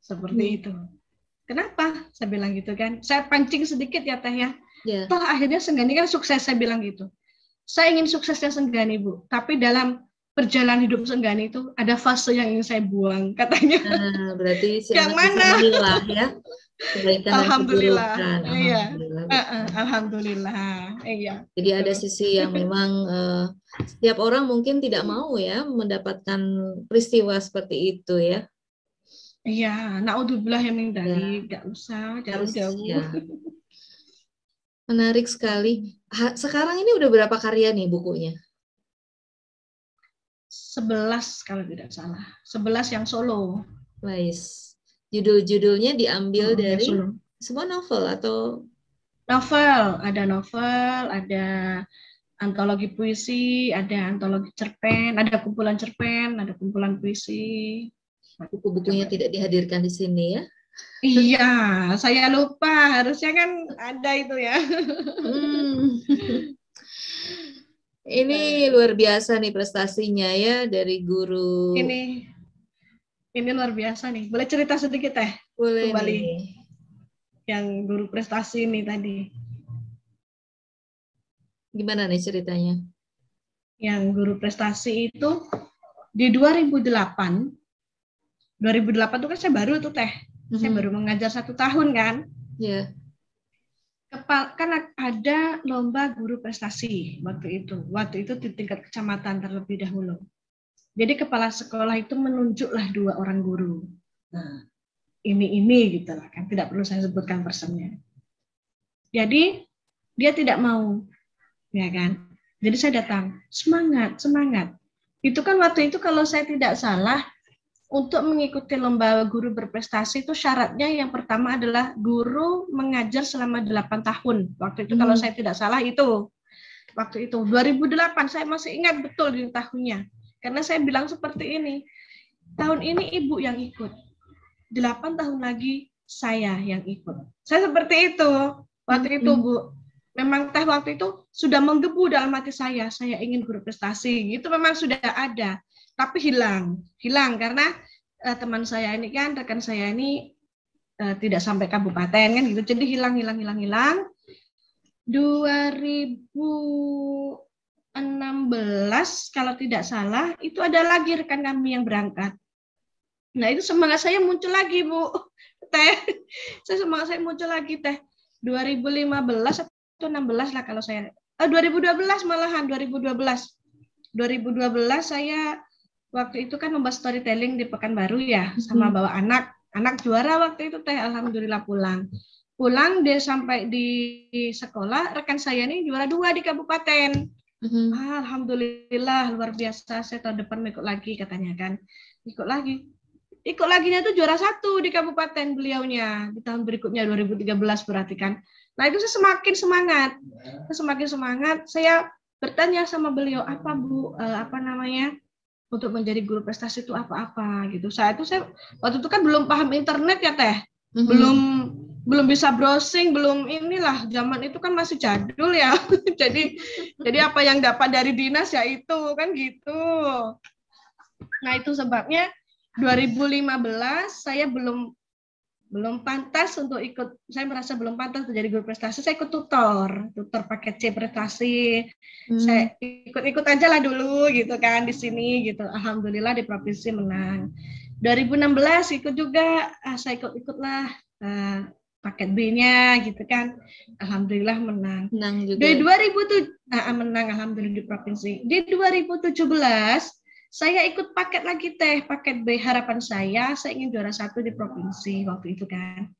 Seperti itu. Kenapa? Saya bilang gitu kan. Saya pancing sedikit ya, Teh ya. Toh akhirnya Senggani kan sukses, saya bilang gitu. Saya ingin suksesnya Senggani, Bu. Tapi dalam perjalanan hidup Senggani itu ada fase yang ingin saya buang, katanya. Berarti si yang anak mana? bisa memilah ya. Alhamdulillah. Iya. Alhamdulillah. Iya. Jadi ada sisi yang memang setiap orang mungkin tidak mau ya mendapatkan peristiwa seperti itu ya. Iya, naudzubillah ya min dzalik, enggak usah jauh-jauh. Ya. Menarik sekali. Sekarang ini udah berapa karya nih bukunya? 11 kalau tidak salah. 11 yang solo. Nice. Judul-judulnya diambil dari solo. semua novel atau? Novel, ada antologi puisi, ada antologi cerpen, ada kumpulan cerpen, ada kumpulan puisi. Buku-bukunya tidak dihadirkan di sini ya? Iya, saya lupa. Harusnya kan ada itu ya. Ini luar biasa nih prestasinya ya dari guru. Ini luar biasa nih. Boleh cerita sedikit Teh? Boleh kembali nih. Yang guru prestasi ini tadi. Gimana nih ceritanya? Yang guru prestasi itu di 2008 itu kan saya baru tuh Teh. Saya baru mengajar 1 tahun kan. Iya. Kan ada lomba guru prestasi waktu itu. Waktu itu di tingkat kecamatan terlebih dahulu. Jadi kepala sekolah itu menunjuklah 2 orang guru. Nah, ini gitu lah kan. Tidak perlu saya sebutkan personnya. Jadi dia tidak mau, ya kan. Jadi saya datang, semangat. Itu kan waktu itu kalau saya tidak salah, untuk mengikuti lomba guru berprestasi itu syaratnya yang pertama adalah guru mengajar selama 8 tahun. Waktu itu kalau saya tidak salah itu. Waktu itu 2008 saya masih ingat betul di tahunnya. Karena saya bilang seperti ini. Tahun ini ibu yang ikut. 8 tahun lagi saya yang ikut. Saya seperti itu. Waktu itu Bu. memang teh waktu itu sudah menggebu dalam hati saya ingin guru prestasi, itu memang sudah ada, tapi hilang karena teman saya ini kan, rekan saya ini tidak sampai kabupaten kan gitu, jadi hilang. 2016 kalau tidak salah itu ada lagi rekan kami yang berangkat. Nah itu semangat saya muncul lagi Bu Teh, semangat saya muncul lagi Teh. 2015 atau 16 lah kalau saya, 2012 malahan, 2012 saya waktu itu kan membahas storytelling di Pekanbaru ya, sama bawa anak juara waktu itu Teh, alhamdulillah pulang dia sampai di sekolah, rekan saya nih juara 2 di kabupaten. Alhamdulillah luar biasa, saya tahun depan ikut lagi katanya kan, ikut laginya tuh juara 1 di kabupaten beliaunya di tahun berikutnya 2013 berarti kan. Nah itu saya semakin semangat, saya bertanya sama beliau, apa Bu, untuk menjadi guru prestasi itu apa gitu. Saya waktu itu kan belum paham internet ya Teh, belum bisa browsing, belum inilah, zaman itu kan masih jadul ya. jadi apa yang dapat dari dinas ya itu kan gitu. Nah itu sebabnya 2015 saya belum pantas untuk ikut, saya merasa belum pantas untuk jadi guru prestasi, saya ikut tutor paket C prestasi. Saya ikut aja lah dulu gitu kan di sini gitu. Alhamdulillah di provinsi menang. 2016 ikut juga, saya ikutlah paket B-nya gitu kan. Alhamdulillah menang. Menang juga. Di 2007 menang alhamdulillah di provinsi. Di 2017 saya ikut paket lagi Teh, paket B. Harapan saya ingin juara 1 di provinsi waktu itu kan.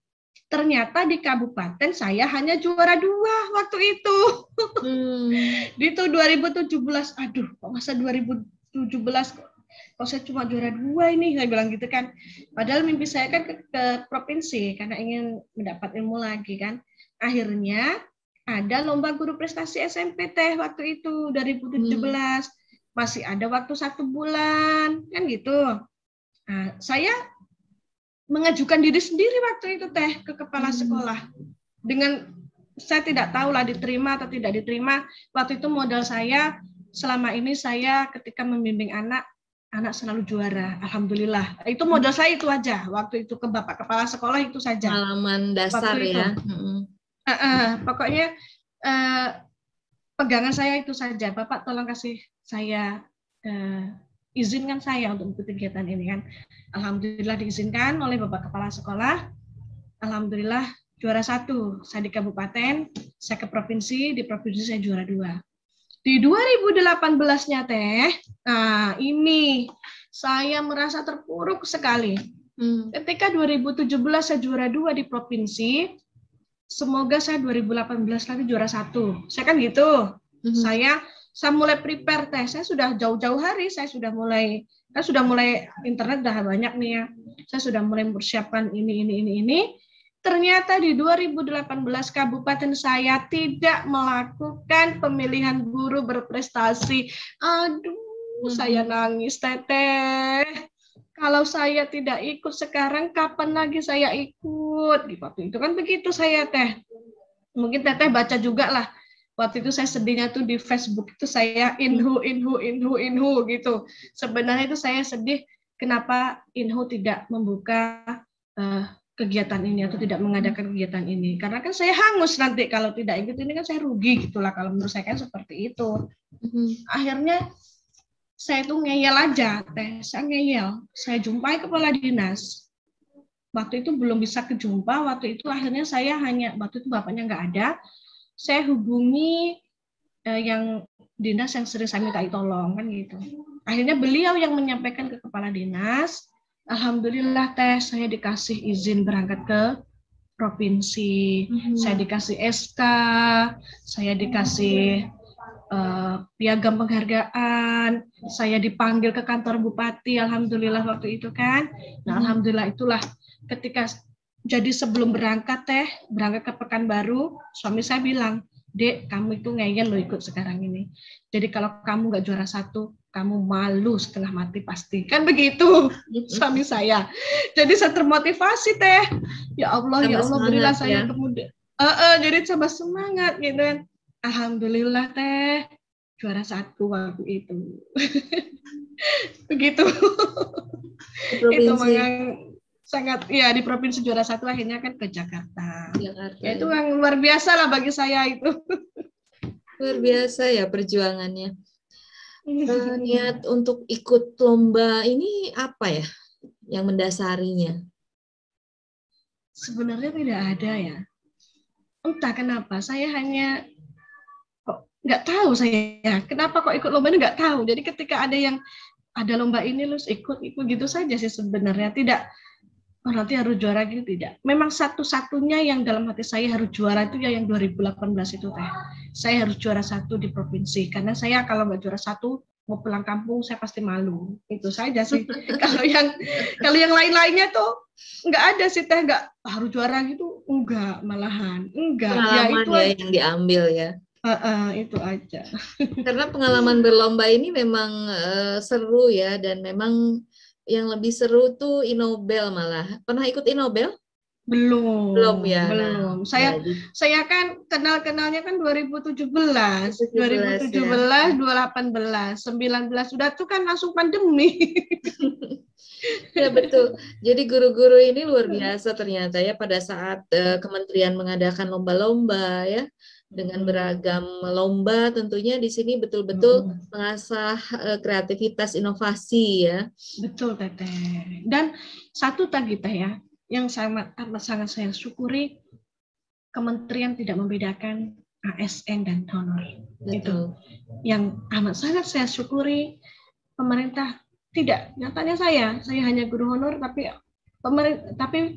Ternyata di kabupaten saya hanya juara 2 waktu itu. Di itu 2017, aduh kok masa 2017 kok saya cuma juara 2 ini, saya bilang gitu kan. Padahal mimpi saya kan ke provinsi karena ingin mendapat ilmu lagi kan. Akhirnya ada lomba guru prestasi SMP Teh waktu itu 2017. Masih ada waktu 1 bulan kan gitu. Nah, saya mengajukan diri sendiri waktu itu Teh ke kepala sekolah, dengan saya tidak tahu lah diterima atau tidak diterima. Waktu itu modal saya selama ini, saya ketika membimbing anak selalu juara, alhamdulillah. Itu modal saya itu aja waktu itu, ke Bapak Kepala Sekolah itu saja. Pengalaman dasar ya. Pokoknya pegangan saya itu saja, Bapak tolong kasih saya izinkan saya untuk mengikuti kegiatan ini kan. Alhamdulillah diizinkan oleh Bapak Kepala Sekolah. Alhamdulillah juara 1 saya di kabupaten, saya ke provinsi, di provinsi saya juara 2. Di 2018-nya Teh, nah ini saya merasa terpuruk sekali. Ketika 2017 saya juara 2 di provinsi, semoga saya 2018 lagi juara 1. Saya kan gitu. Saya mulai prepare Teh. Saya sudah jauh-jauh hari, saya sudah mulai internet dah banyak nih ya. Saya sudah mulai mempersiapkan ini. Ternyata di 2018 kabupaten saya tidak melakukan pemilihan guru berprestasi. Aduh, saya nangis Teteh. Kalau saya tidak ikut sekarang, kapan lagi saya ikut? Di waktu itu kan begitu saya Teh. Mungkin Teteh baca juga lah. Waktu itu saya sedihnya tuh di Facebook itu saya inhu gitu. Sebenarnya itu saya sedih kenapa Inhu tidak membuka kegiatan ini atau tidak mengadakan kegiatan ini. Karena kan saya hangus nanti kalau tidak ikut ini kan saya rugi gitulah, kalau menurut saya kan seperti itu. Akhirnya saya tuh ngeyel aja Teh, saya jumpai kepala dinas. Waktu itu belum bisa kejumpa, waktu itu akhirnya saya waktu itu bapaknya nggak ada, saya hubungi yang dinas yang sering saya minta tolong kan gitu. Akhirnya beliau yang menyampaikan ke kepala dinas. Alhamdulillah Teh, saya dikasih izin berangkat ke provinsi, saya dikasih SK, saya dikasih piagam penghargaan, saya dipanggil ke kantor bupati, alhamdulillah waktu itu kan. Nah alhamdulillah itulah ketika jadi sebelum berangkat Teh, berangkat ke Pekanbaru, suami saya bilang, Dek, kamu itu ngeyel lo ikut sekarang ini. Jadi kalau kamu nggak juara 1, kamu malu setengah mati pasti. Kan begitu suami saya. Jadi saya termotivasi Teh. Ya Allah, berilah saya kemudian. Jadi coba semangat gitu kan. Alhamdulillah teh juara 1 waktu itu. Begitu. Di Itu provinsi memang sangat ya, di provinsi juara 1, akhirnya kan ke Jakarta. Jakarta Ya itu ya. yang luar biasa lah bagi saya itu. Luar biasa ya perjuangannya. Niat untuk ikut lomba ini apa ya yang mendasarinya? Sebenarnya tidak ada ya. Entah kenapa saya hanya kok nggak tahu saya kenapa kok ikut lomba ini, nggak tahu. Jadi ketika ada lomba ini terus ikut gitu saja sih sebenarnya. Tidak, oh nanti harus juara gitu, tidak. Memang satu-satunya yang dalam hati saya harus juara itu ya yang 2018 itu teh. Saya harus juara 1 di provinsi, karena saya kalau nggak juara 1 mau pulang kampung saya pasti malu. Itu saja sih. Kalau yang lain-lainnya tuh nggak ada sih teh, nggak harus juara gitu, enggak, malahan enggak. Ya Pengalaman itu ya aja. yang diambil ya. Itu aja. Karena pengalaman berlomba ini memang seru ya, dan memang yang lebih seru tuh Inobel malah. Pernah ikut Inobel? Belum Belum, ya. Nah, belum. ya Saya di saya kan kenalnya kan 2017, 17 ya. 2018, 19 sudah tuh kan langsung pandemi. Ya betul. Jadi guru-guru ini luar biasa ternyata ya pada saat kementerian mengadakan lomba-lomba ya, dengan beragam lomba, tentunya di sini betul-betul mengasah kreativitas inovasi ya. Betul, Teteh. Dan satu tadi Teh ya, yang sangat saya syukuri, kementerian tidak membedakan ASN dan honor. Itu Betul. yang amat sangat saya syukuri. Pemerintah tidak, nyatanya saya hanya guru honor, tapi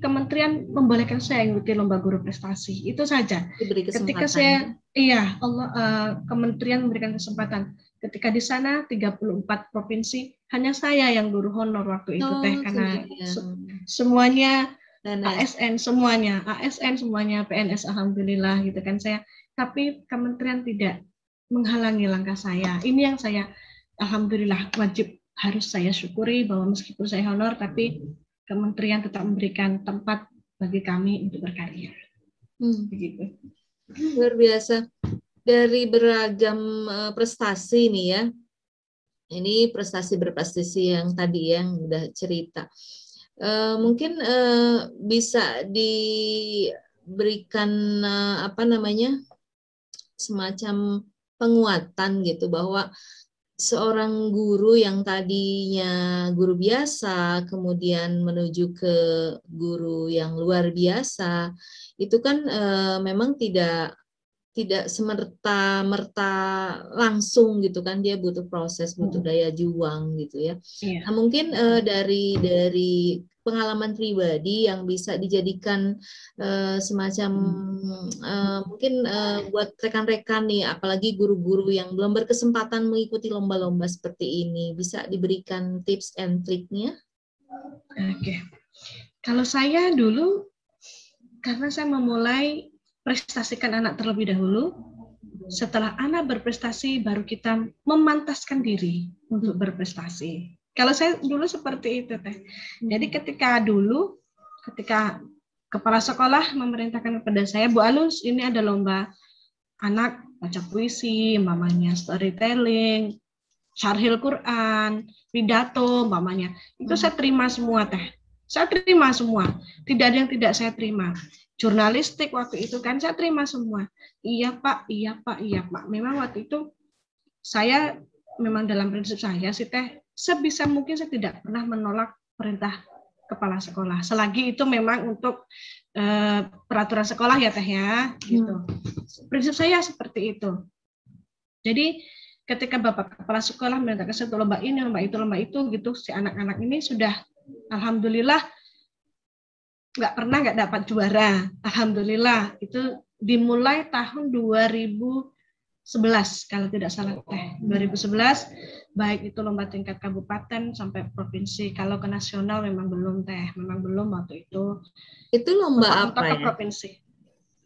kementerian membolehkan saya mengikuti lomba guru prestasi. Itu saja. Diberi Ketika kesempatan ya. saya kementerian memberikan kesempatan. Ketika di sana 34 provinsi, hanya saya yang guru honor waktu itu teh, Oh, karena sendirian. semuanya PNS. ASN semuanya, PNS alhamdulillah gitu kan saya. Tapi kementerian tidak menghalangi langkah saya. Ini yang saya alhamdulillah wajib harus saya syukuri, bahwa meskipun saya honor tapi kementerian tetap memberikan tempat bagi kami untuk berkarya. Begitu. Luar biasa. Dari beragam prestasi nih ya. Ini prestasi berprestasi yang tadi yang udah cerita. Mungkin bisa diberikan apa namanya, semacam penguatan gitu, bahwa seorang guru yang tadinya guru biasa kemudian menuju ke guru yang luar biasa itu kan memang tidak semerta-merta langsung gitu kan, dia butuh proses, butuh daya juang gitu ya. Iya. Nah, mungkin dari pengalaman pribadi yang bisa dijadikan semacam mungkin buat rekan-rekan nih, apalagi guru-guru yang belum berkesempatan mengikuti lomba-lomba seperti ini, bisa diberikan tips and triknya? Oke. Kalau saya dulu, karena saya memulai prestasikan anak terlebih dahulu. Setelah anak berprestasi, baru kita memantaskan diri untuk berprestasi. Kalau saya dulu seperti itu, Teh. Jadi ketika kepala sekolah memerintahkan kepada saya, Bu Alus, ini ada lomba anak baca puisi, mamanya storytelling, syarhil Quran, pidato, mamanya. Itu saya terima semua, Teh. Saya terima semua. Tidak ada yang tidak saya terima. Jurnalistik waktu itu kan saya terima semua. Iya Pak, iya Pak, iya Pak. Memang waktu itu saya memang dalam prinsip saya sih Teh, sebisa mungkin saya tidak pernah menolak perintah kepala sekolah. Selagi itu memang untuk peraturan sekolah ya Teh ya, gitu. Prinsip saya seperti itu. Jadi ketika Bapak kepala sekolah menyatakan satu lomba ini, lomba itu gitu, si anak-anak ini sudah alhamdulillah nggak dapat juara. Alhamdulillah itu dimulai tahun 2011 kalau tidak salah Teh. 2011 baik itu lomba tingkat kabupaten sampai provinsi. Kalau ke nasional memang belum Teh, memang belum waktu itu. Itu lomba apa ke ya? provinsi.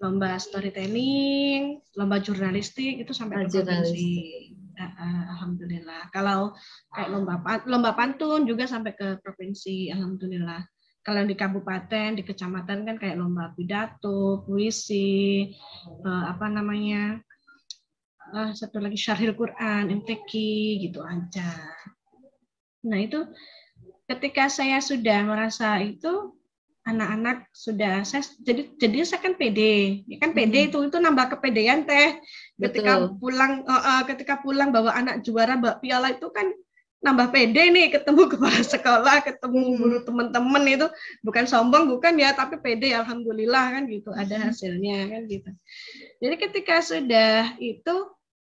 Lomba storytelling, lomba jurnalistik itu sampai ke provinsi. Alhamdulillah. Kalau kayak lomba pantun juga sampai ke provinsi. Alhamdulillah. Kalau di kabupaten, di kecamatan kan kayak lomba pidato, puisi, satu lagi Syarhil Quran, MTQ gitu aja. Nah itu ketika saya sudah merasa itu anak-anak sudah jadi saya kan pede, ya kan pede itu nambah kepedean teh. Ketika pulang bawa anak juara bawa piala itu kan nambah pede nih, ketemu kepala sekolah, ketemu guru teman-teman itu bukan sombong bukan ya, tapi pede alhamdulillah kan gitu, ada hasilnya kan gitu. Jadi ketika sudah itu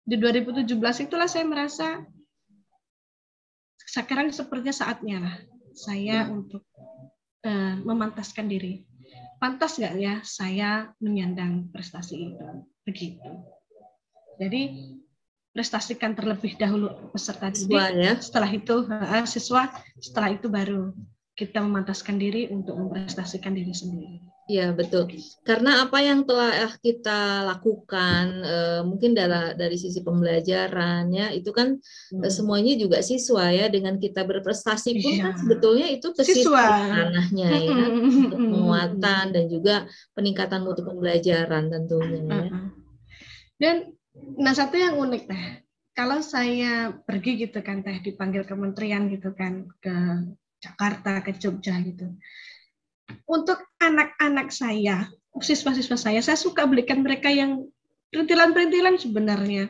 di 2017 itulah saya merasa sekarang sepertinya saatnya lah saya untuk memantaskan diri. Pantas nggak ya saya menyandang prestasi itu? Begitu. Jadi prestasikan terlebih dahulu peserta didik, ya. Setelah itu siswa, setelah itu baru kita memantaskan diri untuk memprestasikan diri sendiri. Ya betul, karena apa yang telah kita lakukan mungkin dari sisi pembelajaran ya itu kan semuanya juga siswa ya, dengan kita berprestasi pun kan sebetulnya itu ke siswa ranahnya ya, untuk penguatan dan juga peningkatan mutu pembelajaran tentunya ya. Dan satu yang unik teh, kalau saya pergi gitu kan teh, dipanggil kementerian gitu kan ke Jakarta, ke Jogja gitu. Untuk anak-anak saya, siswa-siswa saya suka belikan mereka yang perintilan-perintilan sebenarnya.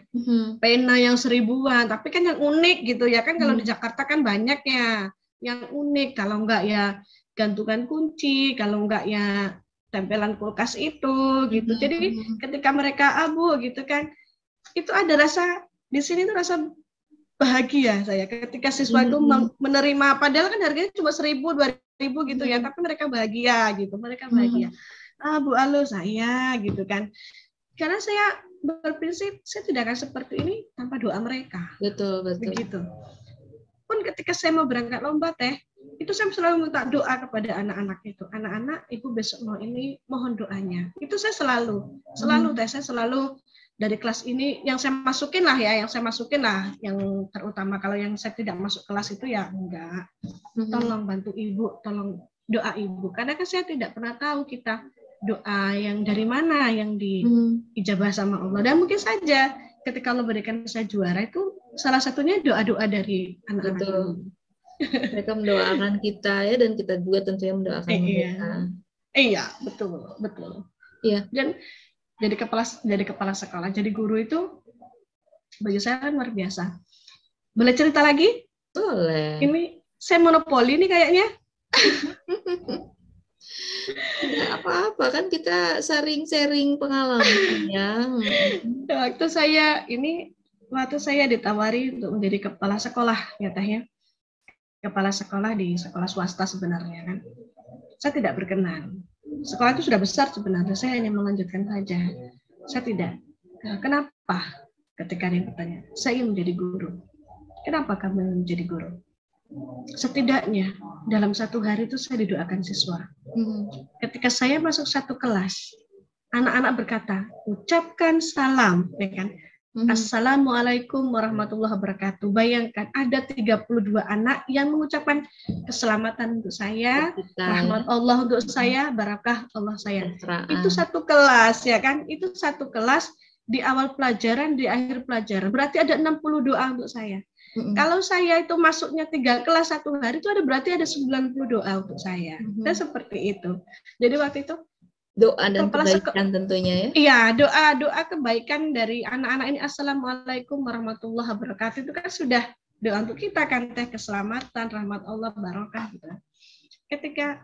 Pena yang 1000-an, tapi kan yang unik gitu ya kan, kalau di Jakarta kan banyak ya yang unik, kalau enggak ya gantungan kunci, kalau enggak ya tempelan kulkas itu gitu. Jadi ketika mereka abu gitu kan, itu ada rasa di sini tuh rasa bahagia saya ketika siswa itu menerima, padahal kan harganya cuma 1000, 2000 gitu ya, tapi mereka bahagia gitu, mereka bahagia. Bu Alo saya gitu kan, karena saya berprinsip saya tidak akan seperti ini tanpa doa mereka. Betul. Begitu. Pun ketika saya mau berangkat lomba teh, itu saya selalu minta doa kepada anak-anak itu. Anak-anak, ibu besok mau ini, mohon doanya. Itu saya selalu teh, saya selalu dari kelas ini yang saya masukin lah, yang terutama. Kalau yang saya tidak masuk kelas itu ya enggak. Tolong bantu ibu, tolong doa ibu. Karena kan saya tidak pernah tahu kita doa yang dari mana yang diijabah sama Allah. Dan mungkin saja ketika Allah berikan saya juara itu salah satunya doa-doa dari anak-anak itu. Mereka mendoakan kita ya, dan kita juga tentunya mendoakan mereka. Iya, betul. Iya. Dan jadi kepala sekolah, jadi guru itu bagi saya kan luar biasa. Boleh cerita lagi? Boleh. Ini saya monopoli nih kayaknya. Tidak apa-apa, kan kita sharing pengalaman ya. Waktu saya ditawari untuk menjadi kepala sekolah ya teh ya. Kepala sekolah di sekolah swasta sebenarnya kan. Saya tidak berkenan. Sekolah itu sudah besar sebenarnya, saya hanya melanjutkan saja. Saya tidak. Kenapa? Ketika dia bertanya, saya ingin menjadi guru. Kenapa kamu menjadi guru? Setidaknya dalam satu hari itu saya didoakan siswa. Ketika saya masuk satu kelas, anak-anak berkata, ucapkan salam, ya kan? Assalamualaikum warahmatullahi wabarakatuh. Bayangkan ada 32 anak yang mengucapkan keselamatan untuk saya, rahmat Allah untuk saya, barakah Allah saya. Itu satu kelas ya kan? Itu satu kelas di awal pelajaran, di akhir pelajaran. Berarti ada 60 doa untuk saya. Kalau saya itu masuknya 3 kelas satu hari itu berarti ada 90 doa untuk saya. Dan seperti itu. Jadi waktu itu doa dan kebaikan tentunya ya. Iya, doa kebaikan dari anak-anak ini. Assalamualaikum warahmatullahi wabarakatuh. Itu kan sudah doa untuk kita kan teh, keselamatan, rahmat Allah, barokah gitu. Ketika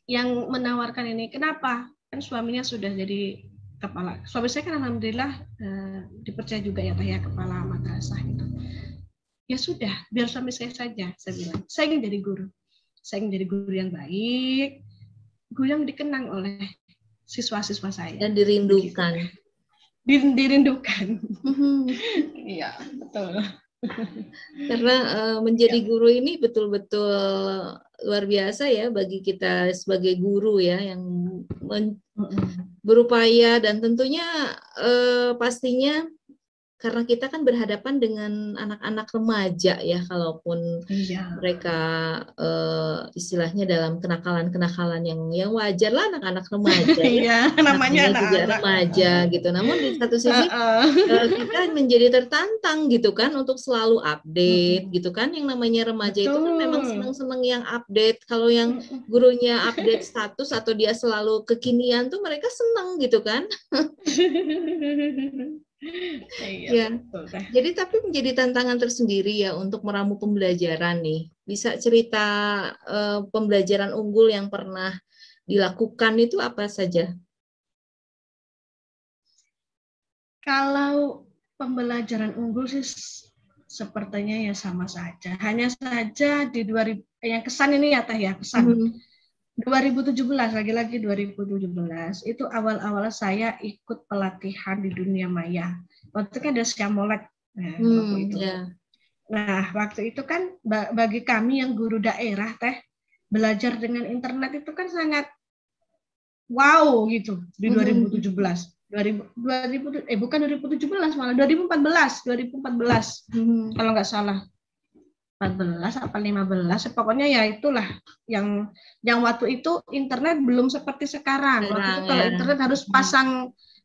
yang menawarkan ini, kenapa? Kan suaminya sudah jadi kepala. Suami saya kan alhamdulillah dipercaya juga ya teh ya, kepala madrasah gitu. Ya sudah, biar suami saya saja, saya bilang. Saya ingin jadi guru. Saya ingin jadi guru yang baik, guru yang dikenang oleh siswa-siswa saya. Dan dirindukan. Dirindukan. Iya, betul. Karena menjadi guru ini betul-betul luar biasa ya bagi kita sebagai guru ya, yang berupaya dan tentunya pastinya karena kita kan berhadapan dengan anak-anak remaja ya, kalaupun Iya. mereka istilahnya dalam kenakalan-kenakalan yang wajar lah, anak-anak remaja ya, Iya, namanya juga anak-anak. remaja gitu. Namun di satu sisi kita menjadi tertantang gitu kan untuk selalu update gitu kan. Yang namanya remaja itu kan memang Betul. senang-senang yang update. Kalau yang gurunya update status atau dia selalu kekinian tuh mereka senang gitu kan. Iya, Ya. betul teh. Jadi tapi menjadi tantangan tersendiri ya untuk meramu pembelajaran nih. Bisa cerita pembelajaran unggul yang pernah dilakukan itu apa saja? Kalau pembelajaran unggul sih sepertinya ya sama saja. Hanya saja di 2000 yang kesan ini ya teh ya, kesan. 2017, lagi-lagi 2017 itu awal-awal saya ikut pelatihan di dunia maya. Waktu itu kan ada Syamolek waktu itu. Yeah. Nah, waktu itu kan bagi kami yang guru daerah teh, belajar dengan internet itu kan sangat wow gitu di 2017. 2000 bukan 2017 malah 2014 kalau nggak salah. 14 apa 15 pokoknya ya itulah yang waktu itu internet belum seperti sekarang. Waktu itu kalau internet harus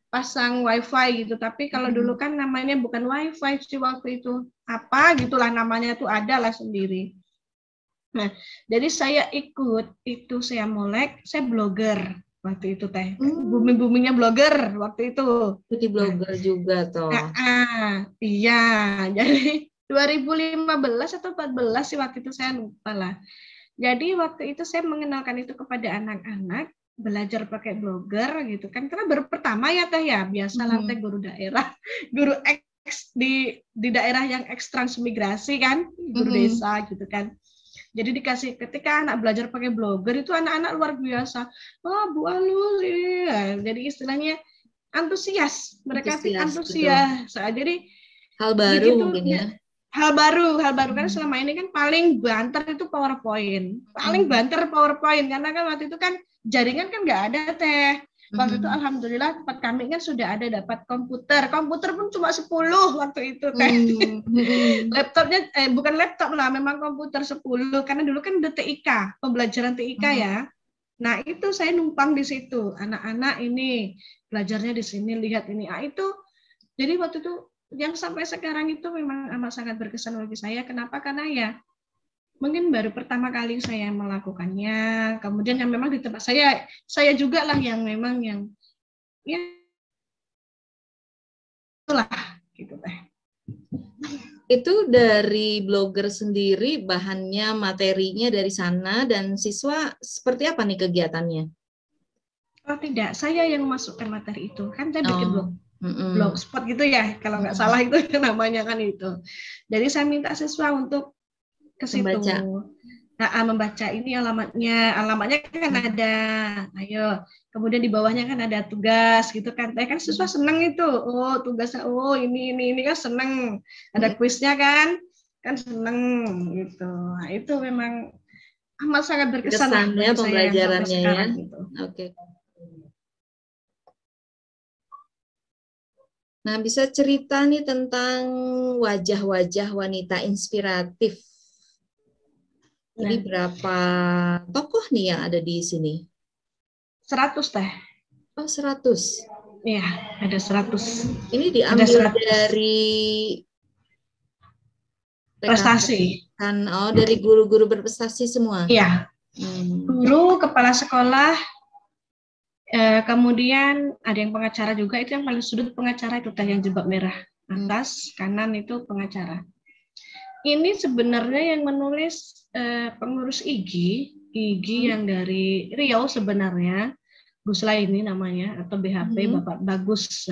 pasang wifi gitu, tapi kalau dulu kan namanya bukan wifi sih waktu itu, apa gitulah namanya tuh ada lah sendiri. Nah, jadi saya ikut itu, saya molek, saya blogger waktu itu teh. Booming-boomingnya blogger waktu itu. Jadi blogger juga toh. Iya, jadi 2015 atau 14 sih waktu itu, saya lupa lah. Jadi waktu itu saya mengenalkan itu kepada anak-anak, belajar pakai blogger gitu kan, karena baru pertama ya teh ya, biasa lantai guru daerah, guru di daerah yang eks transmigrasi kan, guru desa gitu kan. Jadi dikasih, ketika anak belajar pakai blogger itu anak-anak luar biasa. Oh Bu Alul, ya. Jadi istilahnya antusias, mereka antusias. Jadi hal baru begitu, mungkin ya. Hal baru karena selama ini kan paling banter itu PowerPoint, karena kan waktu itu kan jaringan kan nggak ada teh. Waktu itu alhamdulillah tempat kami kan sudah ada dapat komputer pun cuma 10 waktu itu teh. Laptopnya bukan laptop lah, memang komputer 10 karena dulu kan ada TIK, pembelajaran TIK ya. Nah itu saya numpang di situ, anak-anak ini belajarnya di sini, lihat ini, itu jadi waktu itu yang sampai sekarang itu memang amat sangat berkesan bagi saya. Kenapa? Karena ya mungkin baru pertama kali saya melakukannya. Kemudian yang memang di tempat saya juga lah yang memang yang ya itulah gitu teh. Itu dari blogger sendiri, bahannya, materinya dari sana, dan siswa seperti apa nih kegiatannya? Oh tidak, saya yang masukkan materi itu. Kan saya bikin blogspot gitu ya, kalau nggak salah itu namanya kan itu. Jadi saya minta siswa untuk ke situ. Membaca ini alamatnya kan ada. Ayo, kemudian di bawahnya kan ada tugas gitu kan. Kan siswa seneng itu. Oh tugasnya, ini kan seneng. Ada kuisnya kan seneng gitu. Nah, itu memang amat sangat berkesan lah bagi pembelajarannya saya ya. Gitu. Oke. Nah, bisa cerita nih tentang wajah-wajah wanita inspiratif. Jadi berapa tokoh nih yang ada di sini? 100 teh. Oh, 100. Iya, ada 100. Ini diambil dari prestasi. Oh, dari guru-guru berprestasi semua? Iya. Guru, kepala sekolah, kemudian ada yang pengacara juga, itu yang paling sudut pengacara itu teh yang jilbab merah. Atas, kanan itu pengacara. Ini sebenarnya yang menulis pengurus IGI yang dari Riau sebenarnya, Gus Laini namanya, atau BHP, Bapak Bagus.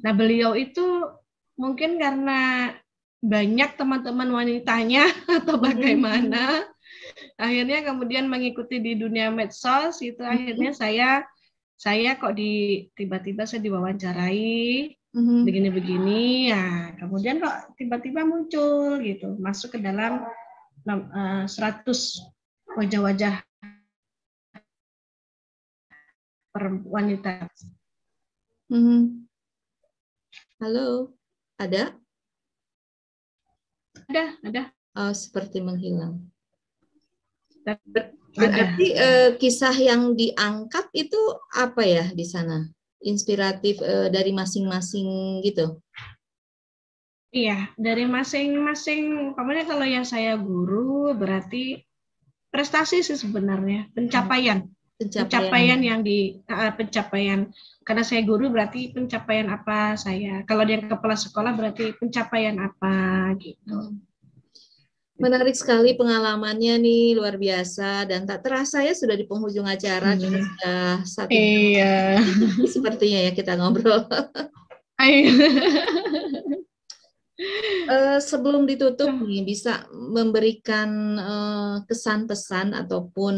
Nah beliau itu mungkin karena banyak teman-teman wanitanya atau bagaimana, akhirnya kemudian mengikuti di dunia medsos itu, akhirnya saya kok tiba-tiba saya diwawancarai begini-begini, ya kemudian kok tiba-tiba muncul gitu, masuk ke dalam 100 wajah-wajah wanita. Halo. Ada? Ada. Oh, seperti menghilang. Ada. Berarti kisah yang diangkat itu apa ya di sana? Inspiratif dari masing-masing gitu? Iya, dari masing-masing. Pokoknya kalau yang saya guru berarti prestasi sih sebenarnya, pencapaian yang pencapaian. Karena saya guru berarti pencapaian apa saya. Kalau dia kepala sekolah berarti pencapaian apa gitu. Menarik sekali pengalamannya nih, luar biasa, dan tak terasa ya sudah di penghujung acara, kita sudah 1 jam sepertinya ya kita ngobrol. Sebelum ditutup nih, bisa memberikan kesan pesan ataupun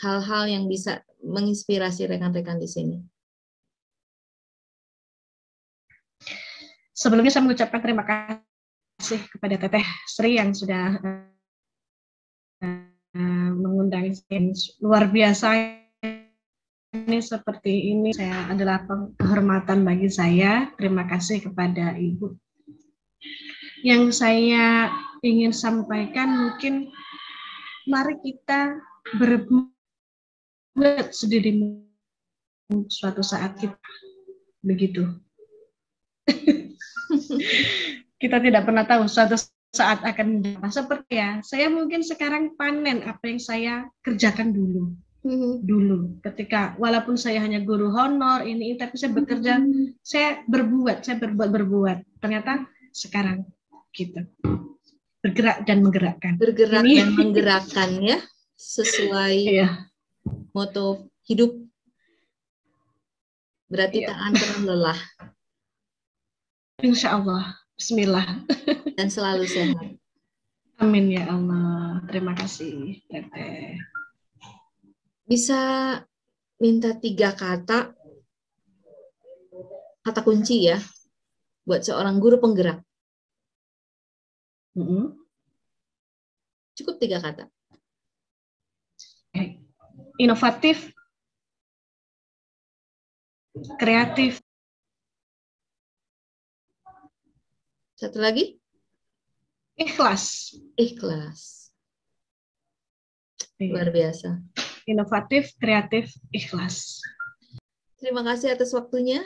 hal-hal yang bisa menginspirasi rekan-rekan di sini. Sebelumnya saya mengucapkan terima kasih kepada Teteh Sri yang sudah mengundang luar biasa ini seperti ini. Saya adalah kehormatan bagi saya. Terima kasih kepada Ibu. Yang saya ingin sampaikan mungkin mari kita berbuat sedini suatu saat kita begitu. Kita tidak pernah tahu suatu saat akan menjadi seperti ya. Saya mungkin sekarang panen apa yang saya kerjakan dulu ketika walaupun saya hanya guru honor ini tapi saya bekerja, saya berbuat ternyata sekarang gitu bergerak dan menggerakkan dan menggerakkan ya sesuai moto hidup, berarti tak akan pernah lelah, insya Allah. Bismillah. Dan selalu sehat. Amin ya Allah. Terima kasih Teteh. Bisa minta 3 kata kunci ya buat seorang guru penggerak. Cukup 3 kata. Inovatif, kreatif. Satu lagi? Ikhlas. Ikhlas. Luar biasa. Inovatif, kreatif, ikhlas. Terima kasih atas waktunya.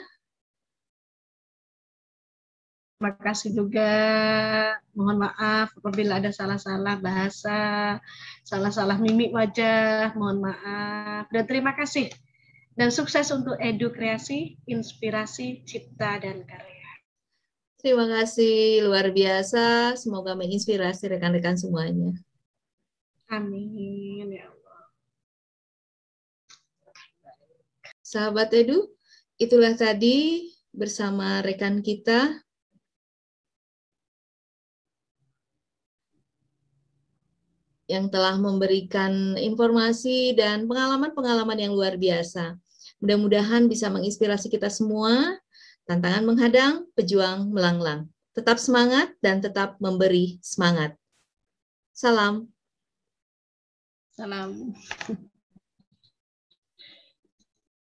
Terima kasih juga. Mohon maaf apabila ada salah-salah bahasa, salah-salah mimik wajah, mohon maaf. Dan terima kasih. Dan sukses untuk Edu Kreasi, Inspirasi, Cipta, dan Karya. Terima kasih, luar biasa. Semoga menginspirasi rekan-rekan semuanya. Amin ya Allah. Sahabat Edu, itulah tadi bersama rekan kita yang telah memberikan informasi dan pengalaman-pengalaman yang luar biasa. Mudah-mudahan bisa menginspirasi kita semua. Tantangan menghadang, pejuang melanglang. Tetap semangat dan tetap memberi semangat. Salam. Salam.